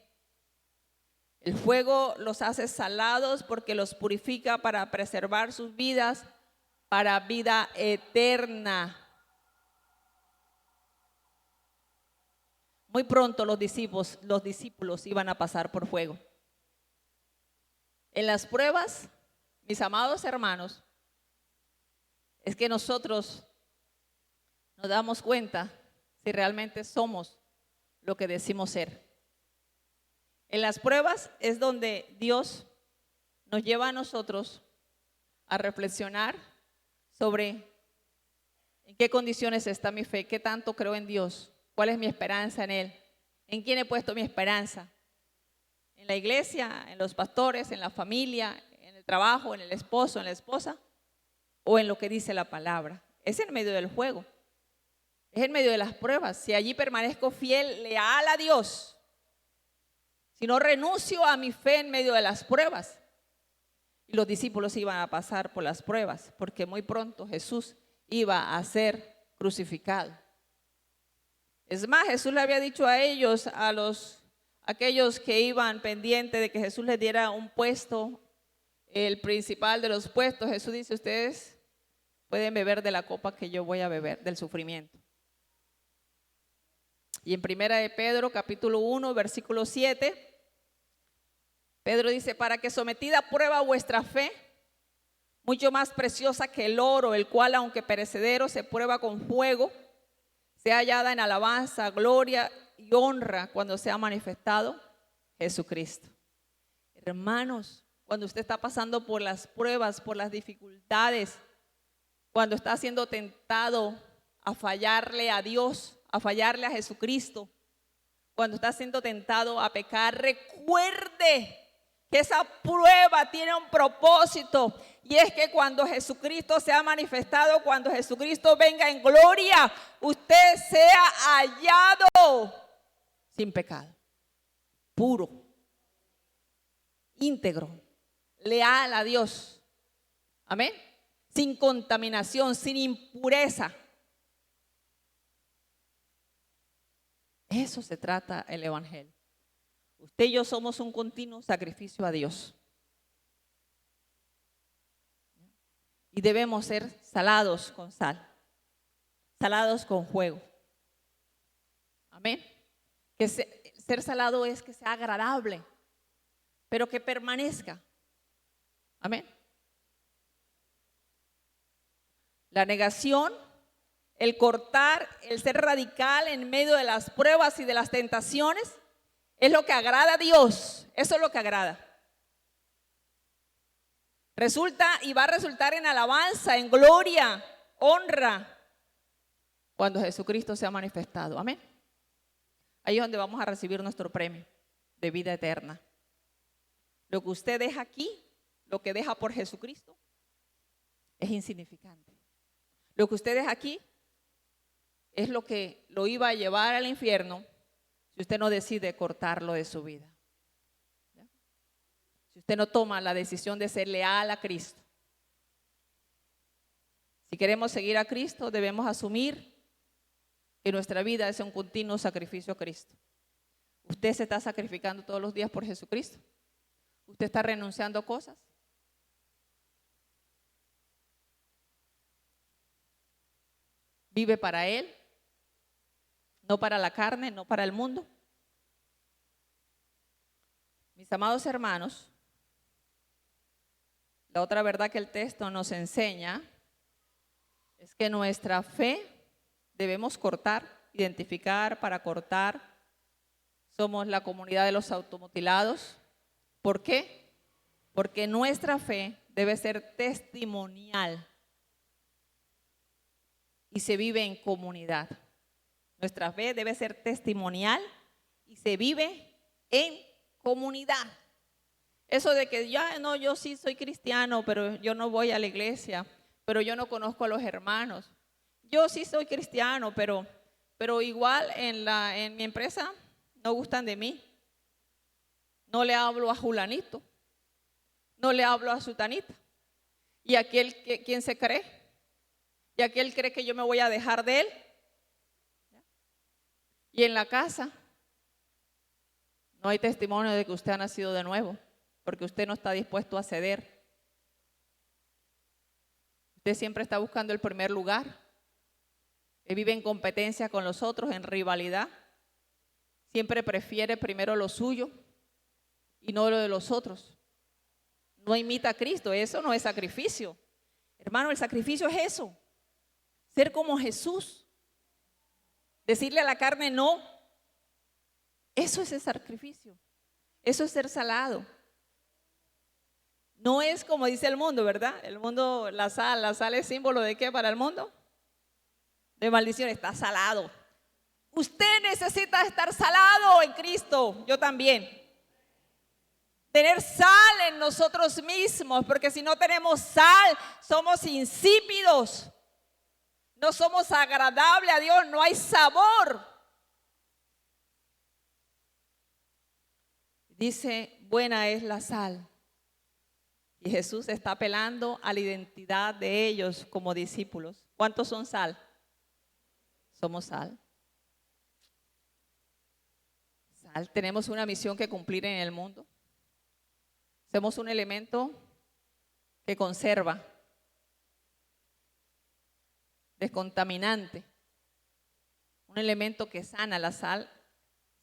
S1: El fuego los hace salados porque los purifica para preservar sus vidas para vida eterna. Muy pronto los discípulos iban a pasar por fuego. En las pruebas, mis amados hermanos, es que nosotros nos damos cuenta si realmente somos lo que decimos ser. En las pruebas es donde Dios nos lleva a nosotros a reflexionar sobre en qué condiciones está mi fe, qué tanto creo en Dios, cuál es mi esperanza en Él, en quién he puesto mi esperanza, en la iglesia, en los pastores, en la familia, en el trabajo, en el esposo, en la esposa, o en lo que dice la palabra. Es en medio del fuego, es en medio de las pruebas. Si allí permanezco fiel, leal a Dios, si no renuncio a mi fe en medio de las pruebas. Y los discípulos iban a pasar por las pruebas, porque muy pronto Jesús iba a ser crucificado. Es más, Jesús le había dicho a ellos, aquellos que iban pendientes de que Jesús les diera un puesto, el principal de los puestos. Jesús dice: ustedes pueden beber de la copa que yo voy a beber, del sufrimiento. Y en Primera de Pedro, capítulo 1, versículo 7, Pedro dice: para que sometida a prueba vuestra fe, mucho más preciosa que el oro, el cual aunque perecedero se prueba con fuego, sea hallada en alabanza, gloria y honra cuando sea manifestado Jesucristo. Hermanos, cuando usted está pasando por las pruebas, por las dificultades, cuando está siendo tentado a fallarle a Dios, a fallarle a Jesucristo, cuando está siendo tentado a pecar, recuerde que esa prueba tiene un propósito, y es que cuando Jesucristo sea manifestado, cuando Jesucristo venga en gloria, usted sea hallado sin pecado, puro, íntegro, leal a Dios. Amén. Sin contaminación, sin impureza. Eso se trata el evangelio. Usted y yo somos un continuo sacrificio a Dios. Y debemos ser salados con sal, salados con fuego. Amén. Que ser salado es que sea agradable, pero que permanezca. Amén. La negación, el cortar, el ser radical en medio de las pruebas y de las tentaciones, es lo que agrada a Dios. Eso es lo que agrada. Resulta y va a resultar en alabanza, en gloria, honra, cuando Jesucristo sea manifestado. Amén. Ahí es donde vamos a recibir nuestro premio de vida eterna. Lo que usted deja aquí, lo que deja por Jesucristo, es insignificante. Lo que usted deja aquí es lo que lo iba a llevar al infierno si usted no decide cortarlo de su vida. ¿Ya? Si usted no toma la decisión de ser leal a Cristo. Si queremos seguir a Cristo, debemos asumir que nuestra vida es un continuo sacrificio a Cristo. Usted se está sacrificando todos los días por Jesucristo. Usted está renunciando a cosas. Vive para Él, no para la carne, no para el mundo. Mis amados hermanos, la otra verdad que el texto nos enseña es que nuestra fe debemos cortar, identificar para cortar. Somos la comunidad de los automutilados. ¿Por qué? Porque nuestra fe debe ser testimonial y se vive en comunidad. Nuestra fe debe ser testimonial y se vive en comunidad. Eso de que yo sí soy cristiano, pero yo no voy a la iglesia, pero yo no conozco a los hermanos. Yo sí soy cristiano, pero igual en mi empresa no gustan de mí. No le hablo a Julanito, no le hablo a Sutanita. ¿Y aquel quién se cree? ¿Y aquel cree que yo me voy a dejar de él? Y en la casa no hay testimonio de que usted ha nacido de nuevo, porque usted no está dispuesto a ceder. Usted siempre está buscando el primer lugar. Él vive en competencia con los otros, en rivalidad. Siempre prefiere primero lo suyo y no lo de los otros. No imita a Cristo, eso no es sacrificio. Hermano, el sacrificio es eso. Ser como Jesús. Decirle a la carne no. Eso es el sacrificio. Eso es ser salado. No es como dice el mundo, ¿verdad? El mundo, la sal es símbolo ¿de qué para el mundo? De maldición, está salado. Usted necesita estar salado en Cristo, yo también. Tener sal en nosotros mismos, porque si no tenemos sal, somos insípidos. No somos agradables a Dios, no hay sabor. Dice, buena es la sal. Y Jesús está apelando a la identidad de ellos como discípulos. ¿Cuántos son sal? Somos sal. Sal, tenemos una misión que cumplir en el mundo. Somos un elemento que conserva, descontaminante, un elemento que sana. La sal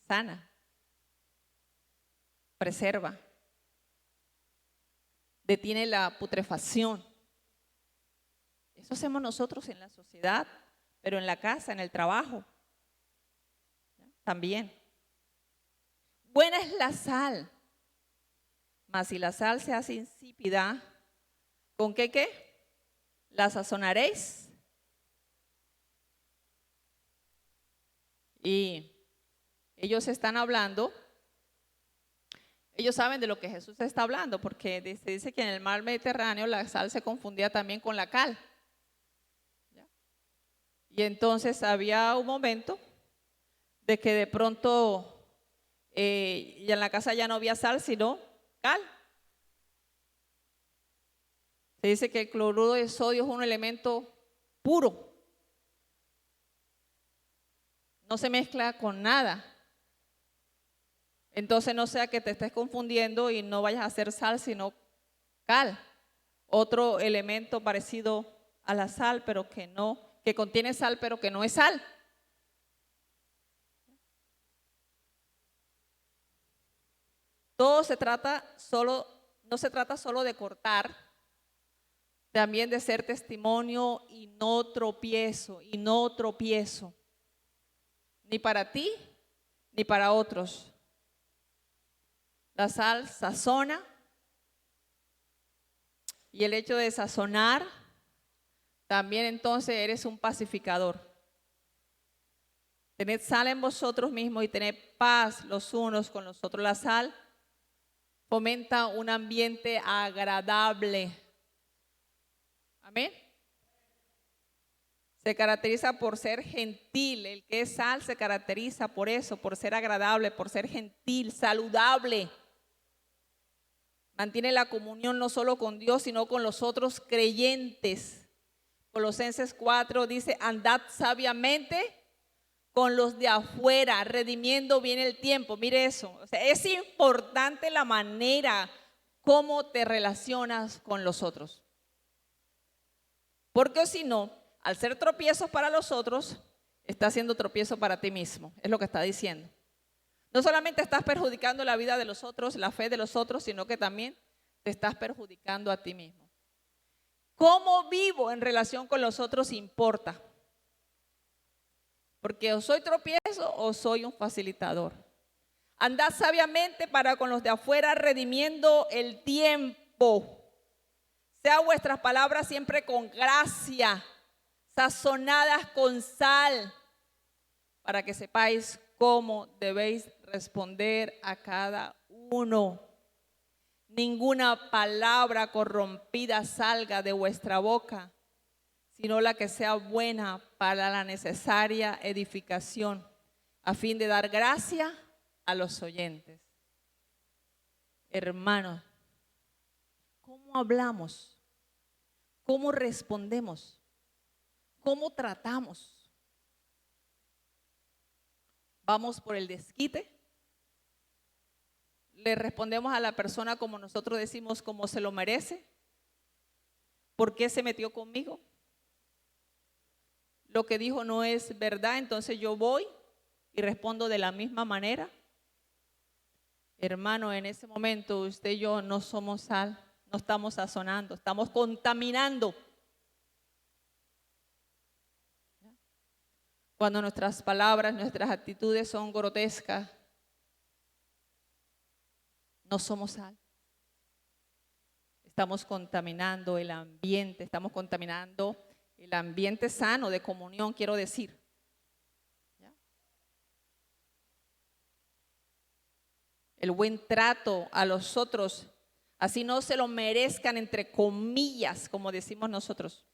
S1: sana, preserva, detiene la putrefacción. Eso hacemos nosotros en la sociedad, pero en la casa, en el trabajo también. Buena es la sal, mas si la sal se hace insípida, ¿con qué? ¿La sazonaréis? Y ellos están hablando, ellos saben de lo que Jesús está hablando, porque se dice que en el mar Mediterráneo la sal se confundía también con la cal. ¿Ya? Y entonces había un momento de que de pronto ya en la casa ya no había sal, sino cal. Se dice que el cloruro de sodio es un elemento puro. No se mezcla con nada. Entonces no sea que te estés confundiendo y no vayas a hacer sal, sino cal. Otro elemento parecido a la sal, pero que no, que contiene sal, pero que no es sal. Todo se trata solo, no se trata solo de cortar, también de ser testimonio y no tropiezo, ni para ti ni para otros. La sal sazona y el hecho de sazonar, también entonces eres un pacificador. Tened sal en vosotros mismos y tened paz los unos con los otros. La sal fomenta un ambiente agradable. Amén. Se caracteriza por ser gentil. El que es sal se caracteriza por eso, por ser agradable, por ser gentil, saludable. Mantiene la comunión no solo con Dios, sino con los otros creyentes. Colosenses 4 dice, andad sabiamente con los de afuera, redimiendo bien el tiempo. Mire eso. O sea, es importante la manera como te relacionas con los otros. Porque si no, al ser tropiezos para los otros, está haciendo tropiezo para ti mismo. Es lo que está diciendo. No solamente estás perjudicando la vida de los otros, la fe de los otros, sino que también te estás perjudicando a ti mismo. ¿Cómo vivo en relación con los otros importa? Porque o soy tropiezo o soy un facilitador. Andad sabiamente para con los de afuera, redimiendo el tiempo. Sea vuestras palabras siempre con gracia, sazonadas con sal, para que sepáis cómo debéis responder a cada uno. Ninguna palabra corrompida salga de vuestra boca, sino la que sea buena para la necesaria edificación, a fin de dar gracia a los oyentes. Hermanos, ¿cómo hablamos? ¿Cómo respondemos? ¿Cómo tratamos? ¿Vamos por el desquite? ¿Le respondemos a la persona como nosotros decimos, como se lo merece? ¿Por qué se metió conmigo? Lo que dijo no es verdad, entonces yo voy y respondo de la misma manera. Hermano, en ese momento usted y yo no somos sal, no estamos sazonando, estamos contaminando. Cuando nuestras palabras, nuestras actitudes son grotescas, no somos sal. Estamos contaminando el ambiente, estamos contaminando el ambiente sano de comunión, quiero decir. ¿Ya? El buen trato a los otros, así no se lo merezcan, entre comillas, como decimos nosotros.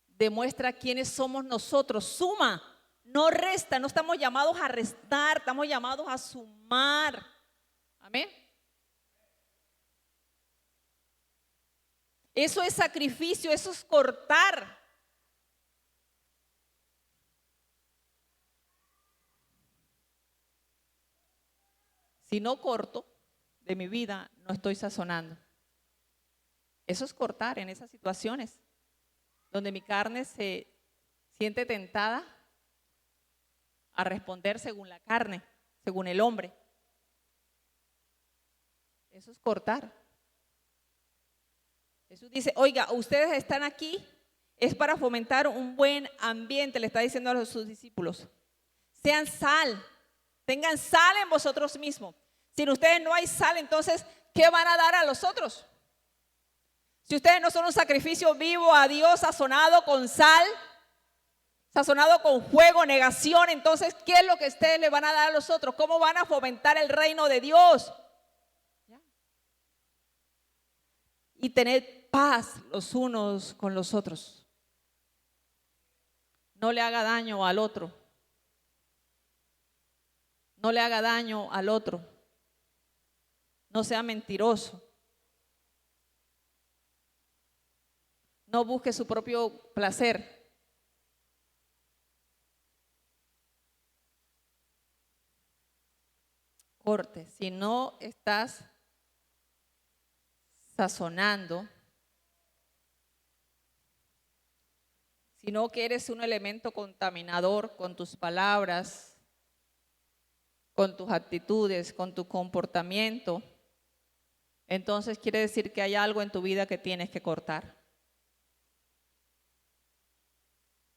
S1: Demuestra quiénes somos nosotros, suma, no resta, no estamos llamados a restar, estamos llamados a sumar. Amén. Eso es sacrificio, eso es cortar. Si no corto de mi vida, no estoy sazonando. Eso es cortar en esas situaciones donde mi carne se siente tentada a responder según la carne, según el hombre. Eso es cortar. Jesús dice, oiga, ustedes están aquí, es para fomentar un buen ambiente, le está diciendo a sus discípulos. Sean sal, tengan sal en vosotros mismos. Si en ustedes no hay sal, entonces, ¿qué van a dar a los otros? Si ustedes no son un sacrificio vivo a Dios, sazonado con sal, sazonado con fuego, negación, entonces, ¿qué es lo que ustedes le van a dar a los otros? ¿Cómo van a fomentar el reino de Dios? Y tener paz los unos con los otros. No le haga daño al otro. No le haga daño al otro. No sea mentiroso. No busque su propio placer. Corte. Si no estás sazonando, sino que eres un elemento contaminador con tus palabras, con tus actitudes, con tu comportamiento, entonces quiere decir que hay algo en tu vida que tienes que cortar.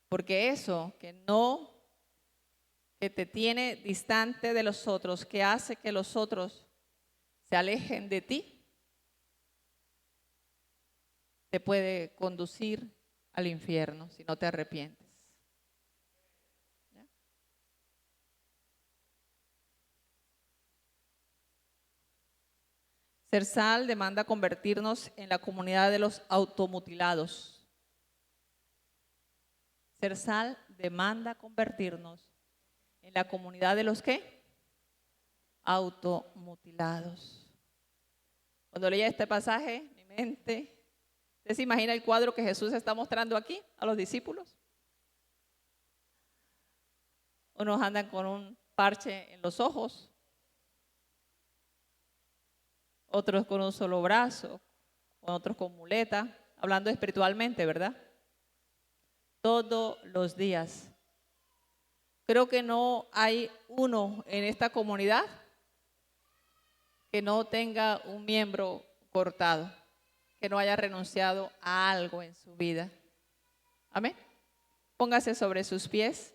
S1: Porque eso que te tiene distante de los otros, que hace que los otros se alejen de ti, te puede conducir al infierno si no te arrepientes. ¿Ya? Ser sal demanda convertirnos en la comunidad de los automutilados. Ser sal demanda convertirnos en la comunidad de los ¿qué? Automutilados. Cuando leía este pasaje, mi mente, ¿usted se imagina el cuadro que Jesús está mostrando aquí a los discípulos? Unos andan con un parche en los ojos, otros con un solo brazo, otros con muleta, hablando espiritualmente, ¿verdad? Todos los días. Creo que no hay uno en esta comunidad que no tenga un miembro cortado, que no haya renunciado a algo en su vida. Amén. Póngase sobre sus pies.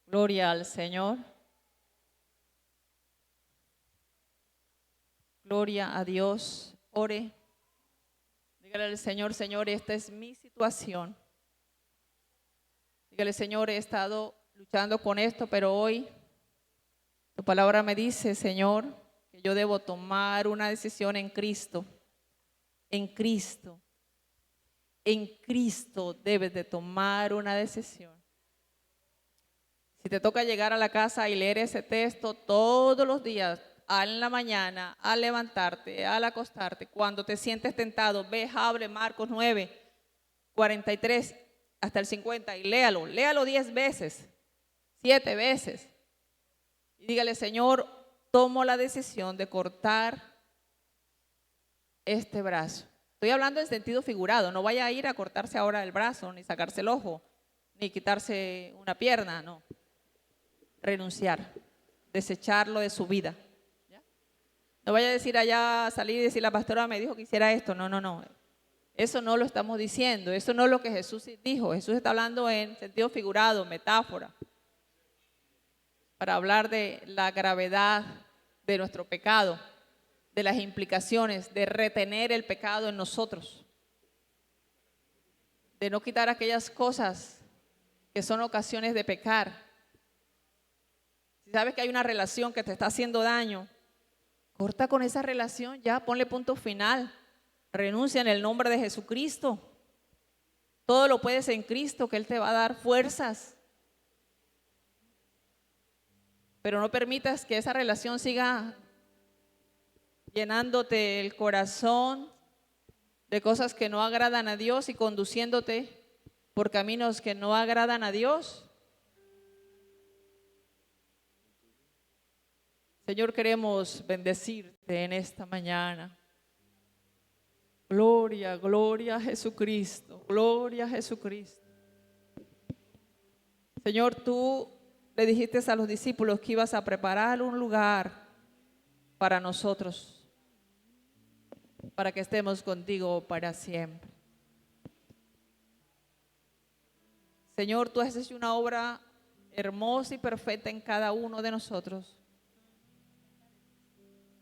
S1: Gloria al Señor. Gloria a Dios. Ore. Dígale al Señor, Señor, esta es mi situación. Dígale, Señor, he estado luchando con esto, pero hoy tu palabra me dice, Señor, que yo debo tomar una decisión en Cristo. En Cristo. En Cristo debes de tomar una decisión. Si te toca llegar a la casa y leer ese texto todos los días, en la mañana, al levantarte, al acostarte, cuando te sientes tentado, ve, abre Marcos 9, 43 hasta el 50 y léalo 10 veces, 7 veces. Y dígale, Señor, tomo la decisión de cortar este brazo. Estoy hablando en sentido figurado, no vaya a ir a cortarse ahora el brazo, ni sacarse el ojo, ni quitarse una pierna, no. Renunciar, desecharlo de su vida. ¿Ya? No vaya a decir allá, salir y decir, la pastora me dijo que hiciera esto. No. Eso no lo estamos diciendo, eso no es lo que Jesús dijo. Jesús está hablando en sentido figurado, metáfora, para hablar de la gravedad de nuestro pecado, de las implicaciones de retener el pecado en nosotros, de no quitar aquellas cosas que son ocasiones de pecar. Si sabes que hay una relación que te está haciendo daño, corta con esa relación ya, ponle punto final, renuncia en el nombre de Jesucristo. Todo lo puedes en Cristo, que Él te va a dar fuerzas. Pero no permitas que esa relación siga llenándote el corazón de cosas que no agradan a Dios y conduciéndote por caminos que no agradan a Dios. Señor, queremos bendecirte en esta mañana. Gloria, gloria a Jesucristo, gloria a Jesucristo. Señor, tú le dijiste a los discípulos que ibas a preparar un lugar para nosotros, para que estemos contigo para siempre. Señor, tú has hecho una obra hermosa y perfecta en cada uno de nosotros.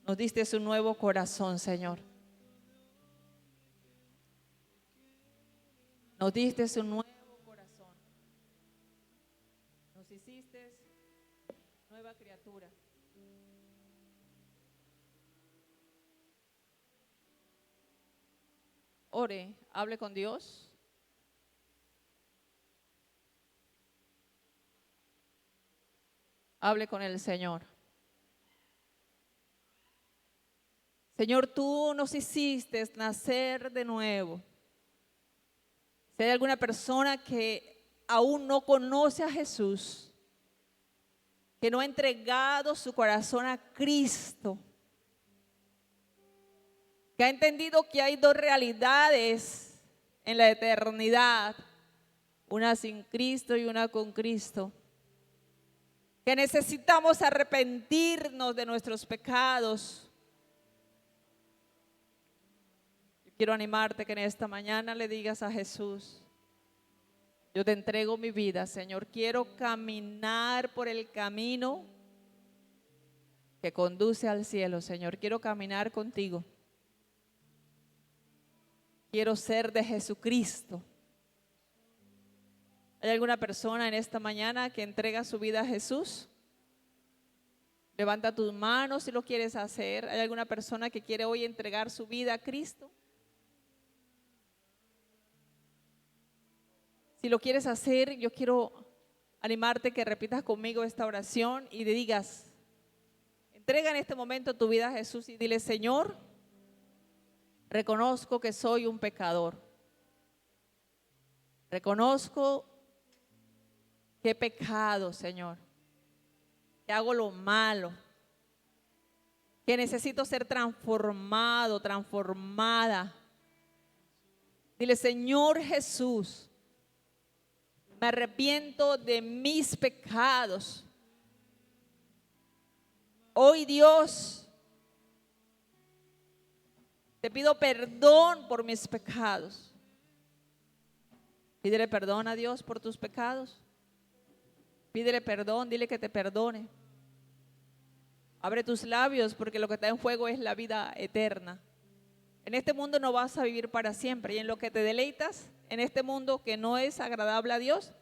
S1: Nos diste un nuevo corazón, Señor. Nos diste un nuevo corazón. Nos hiciste nueva criatura. Ore, hable con Dios. Hable con el Señor. Señor, tú nos hiciste nacer de nuevo. Si hay alguna persona que aún no conoce a Jesús, que no ha entregado su corazón a Cristo, que ha entendido que hay dos realidades en la eternidad, una sin Cristo y una con Cristo, que necesitamos arrepentirnos de nuestros pecados. Yo quiero animarte que en esta mañana le digas a Jesús: yo te entrego mi vida, Señor, quiero caminar por el camino que conduce al cielo, Señor, quiero caminar contigo. Quiero ser de Jesucristo. ¿Hay alguna persona en esta mañana que entrega su vida a Jesús? Levanta tus manos si lo quieres hacer. ¿Hay alguna persona que quiere hoy entregar su vida a Cristo? Si lo quieres hacer, yo quiero animarte que repitas conmigo esta oración y le digas, entrega en este momento tu vida a Jesús y dile: Señor, reconozco que soy un pecador. Reconozco que he pecado, Señor, que hago lo malo, que necesito ser transformado, transformada. Dile: Señor Jesús, me arrepiento de mis pecados. Hoy, Dios, te pido perdón por mis pecados. Pídele perdón a Dios por tus pecados. Pídele perdón, dile que te perdone. Abre tus labios, porque lo que está en juego es la vida eterna. En este mundo no vas a vivir para siempre, y en lo que te deleitas en este mundo que no es agradable a Dios,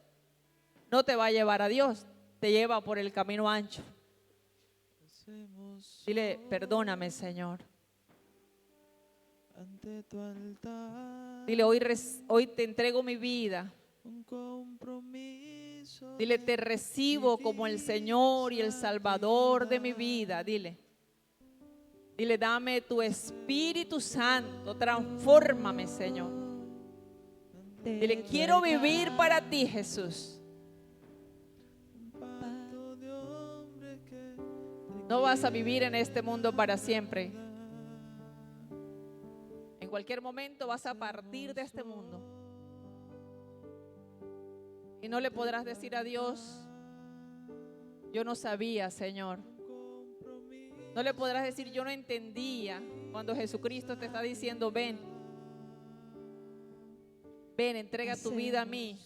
S1: no te va a llevar a Dios, te lleva por el camino ancho. Dile: perdóname, Señor. Dile: hoy te entrego mi vida. Dile: te recibo como el Señor y el Salvador de mi vida. Dile: Dile, dame tu Espíritu Santo, transfórmame, Señor. Dile, quiero vivir para ti, Jesús. No vas a vivir en este mundo para siempre. En cualquier momento vas a partir de este mundo. Y no le podrás decir a Dios, yo no sabía, Señor. No le podrás decir, yo no entendía, cuando Jesucristo te está diciendo, ven, ven, entrega tu vida a mí.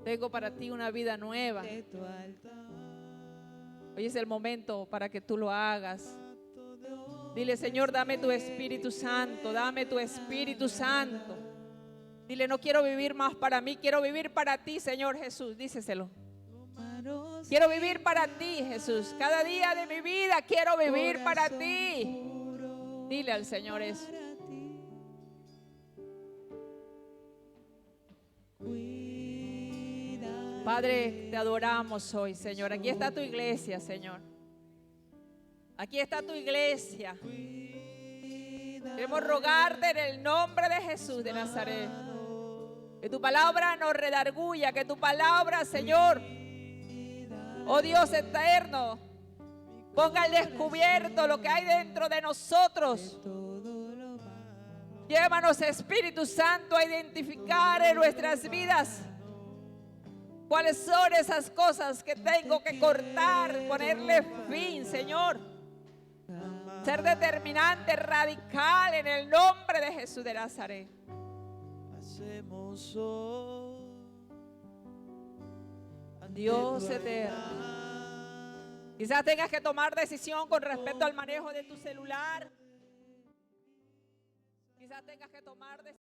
S1: Tengo para ti una vida nueva. Hoy es el momento para que tú lo hagas. Dile, Señor, dame tu Espíritu Santo, dame tu Espíritu Santo. Dile, no quiero vivir más para mí, quiero vivir para ti, Señor Jesús. Díceselo. Quiero vivir para ti, Jesús. Cada día de mi vida quiero vivir para ti. Dile al Señor eso. Padre, te adoramos hoy, Señor. Aquí está tu iglesia, Señor. Aquí está tu iglesia. Queremos rogarte en el nombre de Jesús de Nazaret. Que tu palabra nos redarguya, que tu palabra, Señor, oh Dios eterno, ponga al descubierto lo que hay dentro de nosotros. Llévanos, Espíritu Santo, a identificar en nuestras vidas cuáles son esas cosas que tengo que cortar, ponerle fin, Señor. Ser determinante, radical en el nombre de Jesús de Nazaret. Dios eterno. Quizás tengas que tomar decisión con respecto al manejo de tu celular. Quizás tengas que tomar decisión.